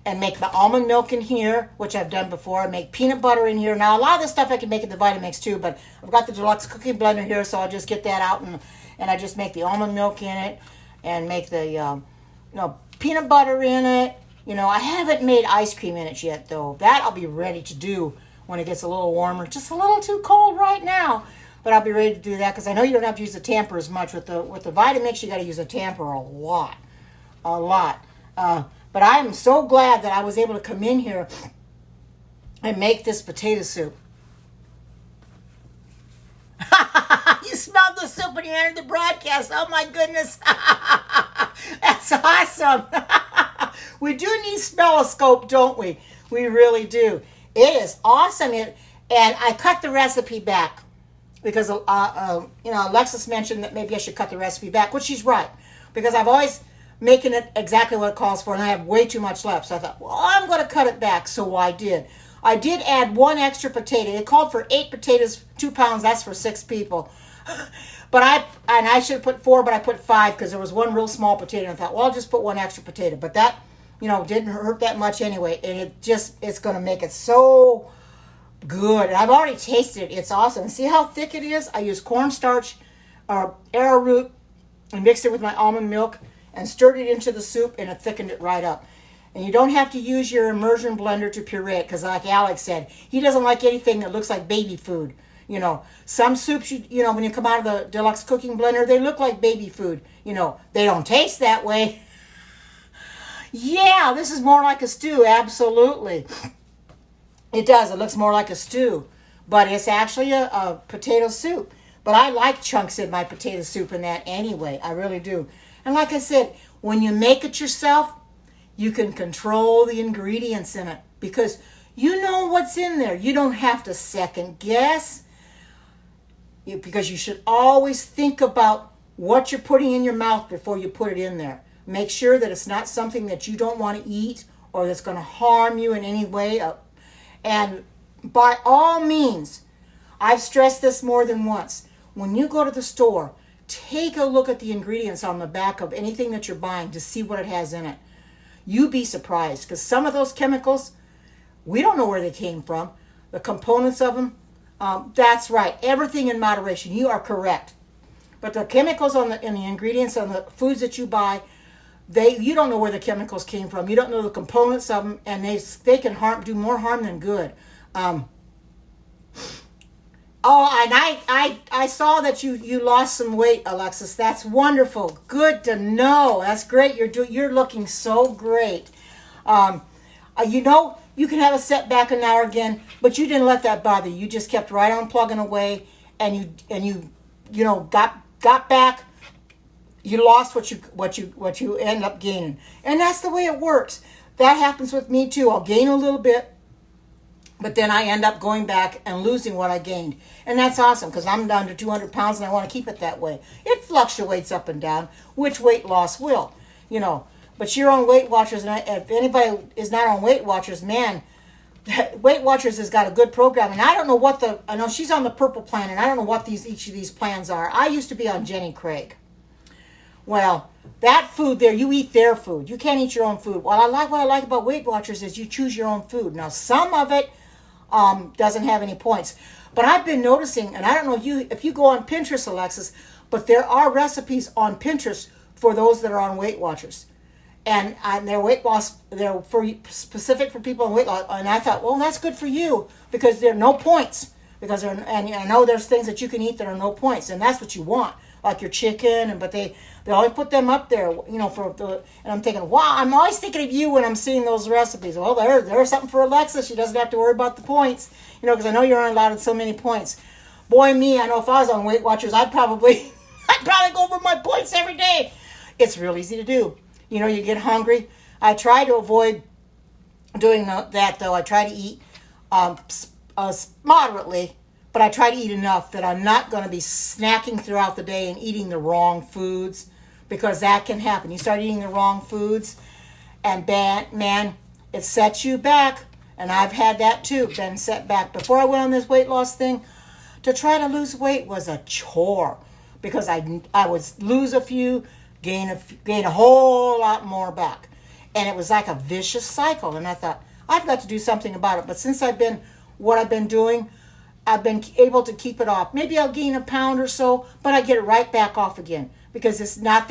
and make the almond milk in here, which I've done before. I make peanut butter in here. Now, a lot of this stuff I can make in the Vitamix too, but I've got the deluxe cooking blender here, so I'll just get that out and I just make the almond milk in it and make the peanut butter in it. You know, I haven't made ice cream in it yet, though. That I'll be ready to do when it gets a little warmer. Just a little too cold right now, but I'll be ready to do that because I know you don't have to use the tamper as much. With the Vitamix, you got to use a tamper a lot. But I am so glad that I was able to come in here and make this potato soup. You smelled the soup when you entered the broadcast. Oh my goodness. That's awesome. We do need smell-o-scope, don't we? We really do. It is awesome. And I cut the recipe back because, Alexis mentioned that maybe I should cut the recipe back, which she's right. Because I've always making it exactly what it calls for, and I have way too much left. So I thought, well, I'm going to cut it back. So I did. I did add one extra potato. It called for 8 potatoes, 2 pounds. That's for 6 people. But I should have put 4, but I put 5 because there was one real small potato. And I thought, well, I'll just put 1 extra potato. But that, didn't hurt that much anyway. And it's going to make it so good. And I've already tasted it. It's awesome. See how thick it is? I used cornstarch or arrowroot and mixed it with my almond milk and stirred it into the soup, and it thickened it right up. And you don't have to use your immersion blender to puree it, because like Alex said, he doesn't like anything that looks like baby food. Some soups, when you come out of the deluxe cooking blender, they look like baby food. They don't taste that way. Yeah, this is more like a stew, absolutely. It does, it looks more like a stew, but it's actually a potato soup. But I like chunks in my potato soup in that anyway, I really do. And like I said, when you make it yourself, you can control the ingredients in it because you know what's in there. You don't have to second guess because you should always think about what you're putting in your mouth before you put it in there. Make sure that it's not something that you don't want to eat or that's going to harm you in any way. And by all means, I've stressed this more than once. When you go to the store, take a look at the ingredients on the back of anything that you're buying to see what it has in it. You'd be surprised because some of those chemicals, we don't know where they came from. The components of them, that's right. Everything in moderation. You are correct. But the chemicals in the ingredients on the foods that you buy, you don't know where the chemicals came from. You don't know the components of them, and they can do more harm than good. Oh, and I saw that you lost some weight, Alexis. That's wonderful. Good to know. That's great. You're looking so great. You can have a setback now or again, but you didn't let that bother you. You just kept right on plugging away, and you got back. You lost what you end up gaining, and that's the way it works. That happens with me too. I'll gain a little bit. But then I end up going back and losing what I gained. And that's awesome because I'm down to 200 pounds and I want to keep it that way. It fluctuates up and down, which weight loss will, But you're on Weight Watchers, and if anybody is not on Weight Watchers, man, Weight Watchers has got a good program. And I don't know what I know she's on the purple plan, and I don't know what each of these plans are. I used to be on Jenny Craig. Well, that food there, you eat their food. You can't eat your own food. What I like about Weight Watchers is you choose your own food. Now, some of it doesn't have any points. But I've been noticing, and I don't know if you go on Pinterest, Alexis, but there are recipes on Pinterest for those that are on Weight Watchers. And they're weight loss, they're specific for people on weight loss. And I thought, well, that's good for you because there are no points. And I know there's things that you can eat that are no points, and that's what you want, like your chicken. But they always put them up there, and I'm thinking, wow, I'm always thinking of you when I'm seeing those recipes. Well, there's something for Alexa. She doesn't have to worry about the points, because I know you're allowed so many points. Boy, me, I know if I was on Weight Watchers, I'd probably go over my points every day. It's real easy to do. You get hungry. I try to avoid doing that, though. I try to eat moderately, but I try to eat enough that I'm not going to be snacking throughout the day and eating the wrong foods, because that can happen. You start eating the wrong foods, and man, it sets you back. And I've had that too, been set back. Before I went on this weight loss thing, to try to lose weight was a chore, because I would lose a few, gain a whole lot more back. And it was like a vicious cycle. And I thought, I've got to do something about it. But since I've been doing, I've been able to keep it off. Maybe I'll gain a pound or so, but I get it right back off again, because it's not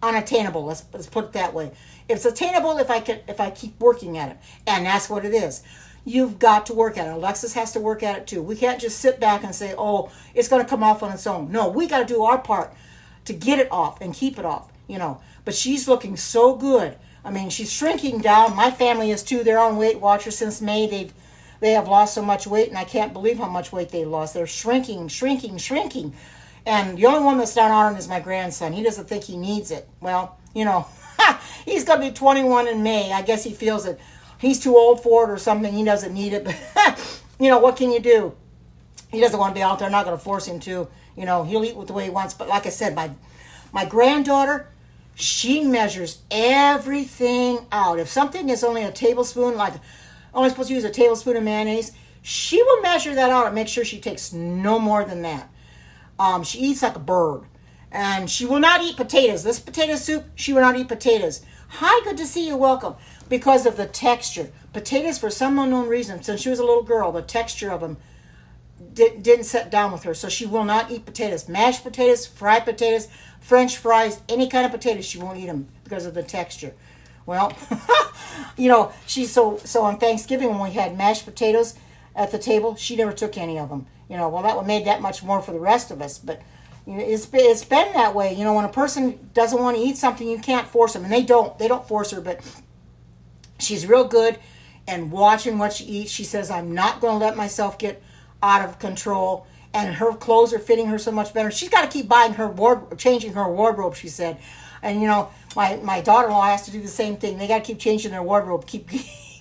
unattainable. Let's put it that way. It's attainable if I keep working at it. And that's what it is. You've got to work at it. Alexis has to work at it too. We can't just sit back and say, oh, it's going to come off on its own. No, we got to do our part to get it off and keep it off, But she's looking so good. I mean, she's shrinking down. My family is too. They're on Weight Watchers since May. They have lost so much weight, and I can't believe how much weight they lost. They're shrinking. And the only one that's not on it is my grandson. He doesn't think he needs it. Well, he's going to be 21 in May. I guess he feels it. He's too old for it or something. He doesn't need it. But, what can you do? He doesn't want to be out there. I'm not going to force him to. He'll eat with the way he wants. But like I said, my granddaughter, she measures everything out. If something is only a tablespoon, like only supposed to use a tablespoon of mayonnaise, she will measure that out and make sure she takes no more than that. She eats like a bird. And she will not eat potatoes. This potato soup, she will not eat potatoes. Hi, good to see you. Welcome. Because of the texture. Potatoes, for some unknown reason, since she was a little girl, the texture of them didn't sit down with her. So she will not eat potatoes. Mashed potatoes, fried potatoes, French fries, any kind of potatoes, she won't eat them because of the texture. Well, she's so on Thanksgiving when we had mashed potatoes at the table, she never took any of them. Well, that made that much more for the rest of us. But it's been that way. When a person doesn't want to eat something, you can't force them. And they don't force her, but she's real good and watching what she eats. She says, I'm not going to let myself get out of control. And her clothes are fitting her so much better. She's got to keep changing her wardrobe, she said. And, my daughter-in-law has to do the same thing. They got to keep changing their wardrobe, keep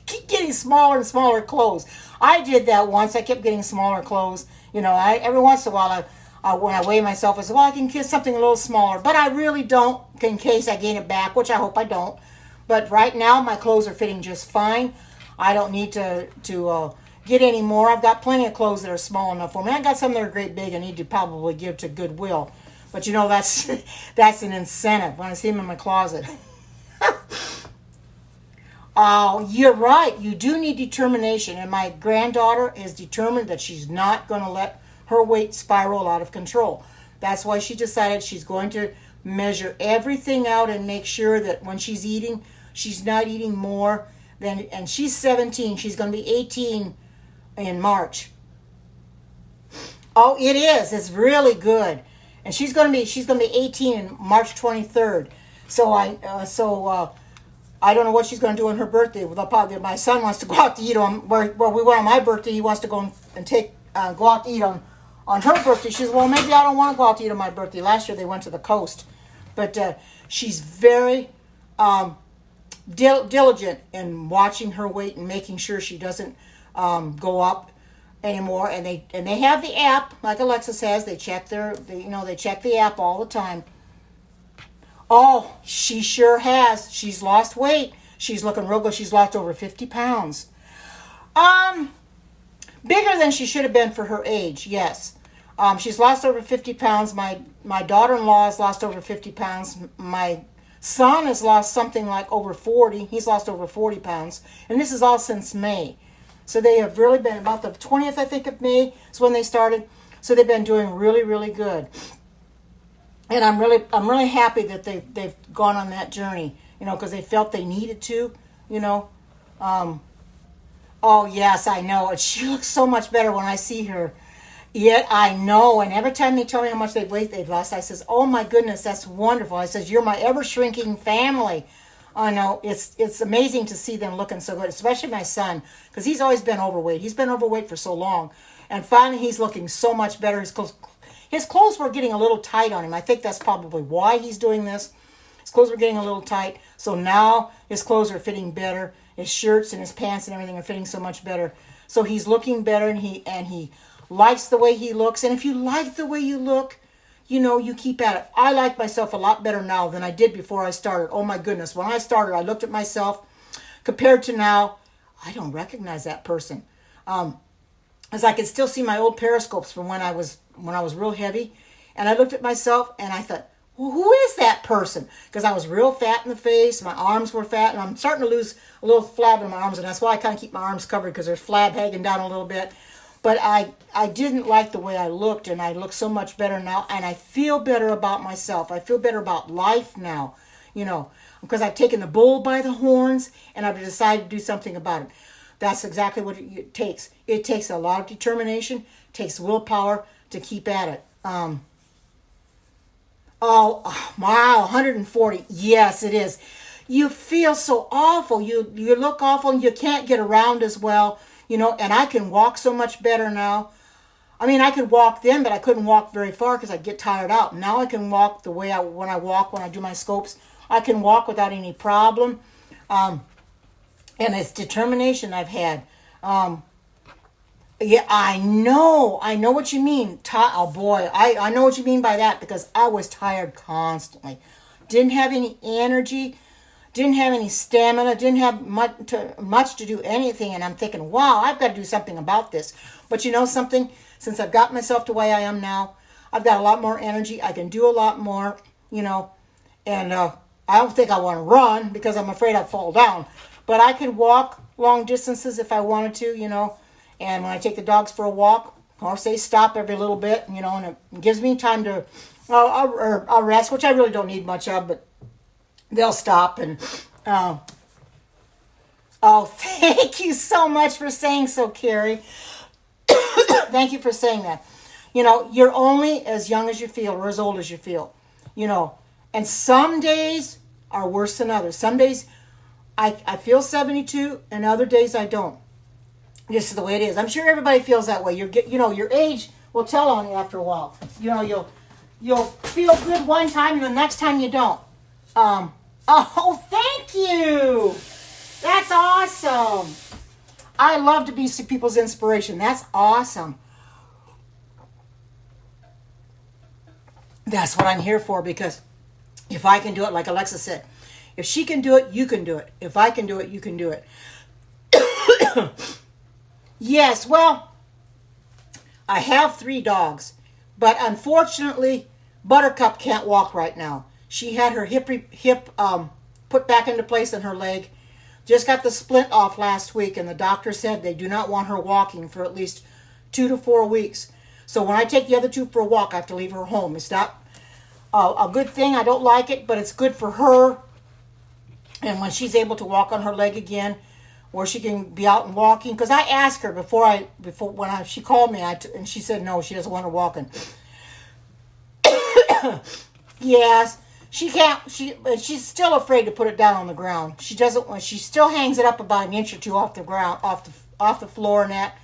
getting smaller and smaller clothes. I did that once. I kept getting smaller clothes. Every once in a while, when I weigh myself, I say, well, I can get something a little smaller. But I really don't, in case I gain it back, which I hope I don't. But right now, my clothes are fitting just fine. I don't need to get any more. I've got plenty of clothes that are small enough for me. I got some that are great big I need to probably give to Goodwill. But that's an incentive when I see them in my closet. Oh, you're right. You do need determination. And my granddaughter is determined that she's not going to let her weight spiral out of control. That's why she decided she's going to measure everything out and make sure that when she's eating, she's not eating more than, and she's 17. She's going to be 18 in March. Oh, it is. It's really good. And she's going to be 18 in March 23rd. So I don't know what she's going to do on her birthday. My son wants to go out to eat on where we went on my birthday. He wants to go and go out to eat on her birthday. She says, well, maybe I don't want to go out to eat on my birthday. Last year they went to the coast. But she's very diligent in watching her weight and making sure she doesn't go up anymore. And they have the app, like Alexa says. They check the app all the time. Oh, she sure has. She's lost weight. She's looking real good. She's lost over 50 pounds. Bigger than she should have been for her age, yes. She's lost over 50 pounds. My daughter-in-law has lost over 50 pounds. My son has lost something like over 40. He's lost over 40 pounds. And this is all since May. So they have really been, about the 20th, I think, of May is when they started. So they've been doing really, really good. And I'm really happy that they've gone on that journey, because they felt they needed to, Oh, yes, I know. She looks so much better when I see her. Yet I know. And every time they tell me how much they've lost, I says, oh, my goodness, that's wonderful. I says, you're my ever-shrinking family. I know. It's amazing to see them looking so good, especially my son, because he's always been overweight. He's been overweight for so long. And finally, he's looking so much better. His clothes were getting a little tight on him. I think that's probably why he's doing this. His clothes were getting a little tight. So now his clothes are fitting better. His shirts and his pants and everything are fitting so much better. So he's looking better, and he likes the way he looks. And if you like the way you look, you keep at it. I like myself a lot better now than I did before I started. Oh my goodness. When I started, I looked at myself compared to now. I don't recognize that person. As I could still see my old periscopes from when I was real heavy. And I looked at myself and I thought, well, who is that person? Because I was real fat in the face. My arms were fat. And I'm starting to lose a little flab in my arms. And that's why I kind of keep my arms covered, because there's flab hanging down a little bit. But I didn't like the way I looked. And I look so much better now. And I feel better about myself. I feel better about life now. Because I've taken the bull by the horns. And I've decided to do something about it. That's exactly what it takes. It takes a lot of determination. It takes willpower to keep at it. Oh, wow, 140. Yes, it is. You feel so awful. You look awful, and you can't get around as well, and I can walk so much better now. I mean, I could walk then, but I couldn't walk very far because I'd get tired out. Now I can walk the way when I do my scopes. I can walk without any problem. And it's determination I've had. Yeah, I know what you mean. Oh boy, I know what you mean by that, because I was tired constantly. Didn't have any energy, didn't have any stamina, didn't have much to do anything. And I'm thinking, wow, I've got to do something about this. But you know something? Since I've got myself the way I am now, I've got a lot more energy. I can do a lot more, and I don't think I want to run because I'm afraid I'd fall down. But I can walk long distances if I wanted to, And when I take the dogs for a walk, of course, they stop every little bit, and it gives me time to I'll rest, which I really don't need much of, but they'll stop. And thank you so much for saying so, Carrie. Thank you for saying that. You're only as young as you feel, or as old as you feel, And some days are worse than others. Some days I feel 72, and other days I don't. This is the way it is. I'm sure everybody feels that way. Your age will tell on you after a while. You'll feel good one time, and the next time you don't. Thank you. That's awesome. I love to be people's inspiration. That's awesome. That's what I'm here for, because if I can do it, like Alexa said, if she can do it, you can do it. If I can do it, you can do it. Yes, well, I have 3 dogs, but unfortunately, Buttercup can't walk right now. She had her hip put back into place in her leg. Just got the splint off last week, and the doctor said they do not want her walking for at least 2 to 4 weeks. So when I take the other 2 for a walk, I have to leave her home. It's not a good thing. I don't like it, but it's good for her. And when she's able to walk on her leg again, where she can be out and walking, because I asked her she called me, and she said no, she doesn't want her walking. Yes, she can't. She's still afraid to put it down on the ground. She doesn't. She still hangs it up about an inch or 2 off the ground, off the floor, and that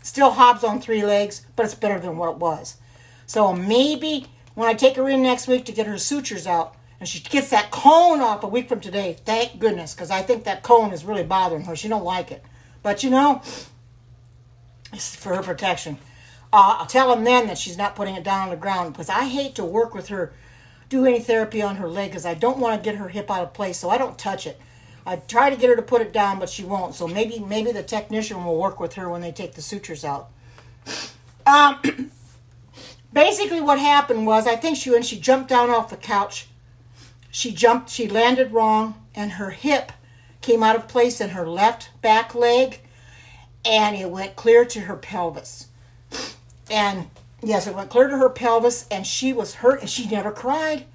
still hobs on 3 legs, but it's better than what it was. So maybe when I take her in next week to get her sutures out, and she gets that cone off a week from today, thank goodness, because I think that cone is really bothering her. She don't like it. But it's for her protection. I'll tell him then that she's not putting it down on the ground, because I hate to work with her. do any therapy on her leg because I don't want to get her hip out of place, so I don't touch it. I try to get her to put it down, but she won't. So maybe the technician will work with her when they take the sutures out. Basically what happened was, I think when she jumped down off the couch, she landed wrong, and her hip came out of place in her left back leg, and it went clear to her pelvis. And yes, it went clear to her pelvis, and she was hurt, and she never cried.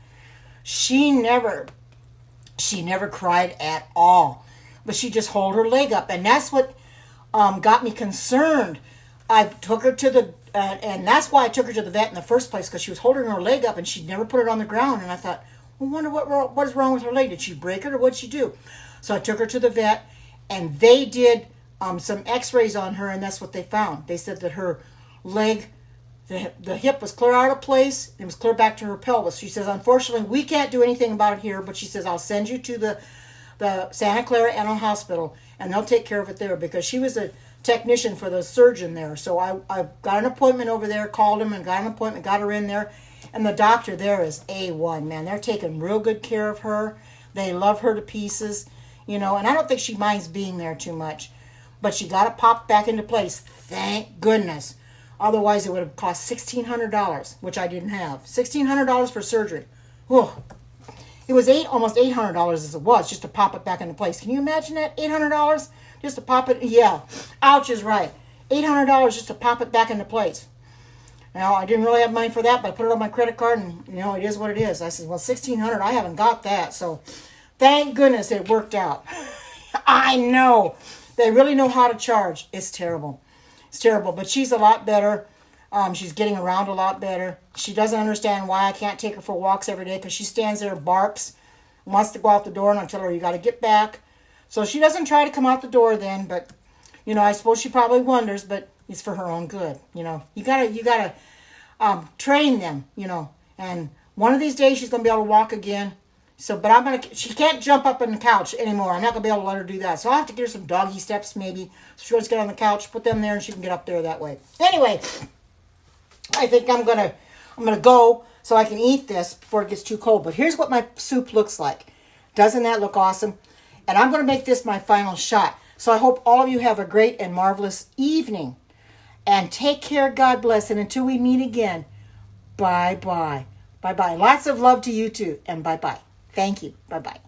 She never cried at all. But she just held her leg up, and that's what got me concerned. I took her to the, and that's why I took her to the vet in the first place, because she was holding her leg up, and she'd never put it on the ground. And I thought, well, wonder what is wrong with her leg? Did she break it, or what'd she do? So I took her to the vet, and they did some x-rays on her, and that's what they found. They said that her leg, the hip was clear out of place. It was clear back to her pelvis. She says, unfortunately, we can't do anything about it here, but she says, I'll send you to the Santa Clara Animal Hospital, and they'll take care of it there, because she was a technician for the surgeon there. So I got an appointment over there, called him and got an appointment, got her in there, and the doctor there is A1, man. They're taking real good care of her. They love her to pieces, and I don't think she minds being there too much. But she got it popped back into place, thank goodness. Otherwise, it would have cost $1,600, which I didn't have. $1,600 for surgery. Whew. It was almost $800 as it was, just to pop it back into place. Can you imagine that? $800 just to pop it? Yeah. Ouch is right. $800 just to pop it back into place. Now, I didn't really have money for that, but I put it on my credit card, and, it is what it is. I said, well, $1,600, I haven't got that. So, thank goodness it worked out. I know. They really know how to charge. It's terrible. It's terrible. But she's a lot better. She's getting around a lot better. She doesn't understand why I can't take her for walks every day, because she stands there, barks, wants to go out the door, and I tell her, you got to get back. So she doesn't try to come out the door then, but, I suppose she probably wonders, but it's for her own good. You gotta train them, and one of these days she's going to be able to walk again. So, but she can't jump up on the couch anymore. I'm not going to be able to let her do that. So I'll have to give her some doggy steps maybe. So she'll just get on the couch, put them there, and she can get up there that way. Anyway, I think I'm going to go so I can eat this before it gets too cold. But here's what my soup looks like. Doesn't that look awesome? And I'm going to make this my final shot. So I hope all of you have a great and marvelous evening. And take care, God bless. And until we meet again, bye-bye. Bye-bye. Lots of love to you too. And bye-bye. Thank you. Bye-bye.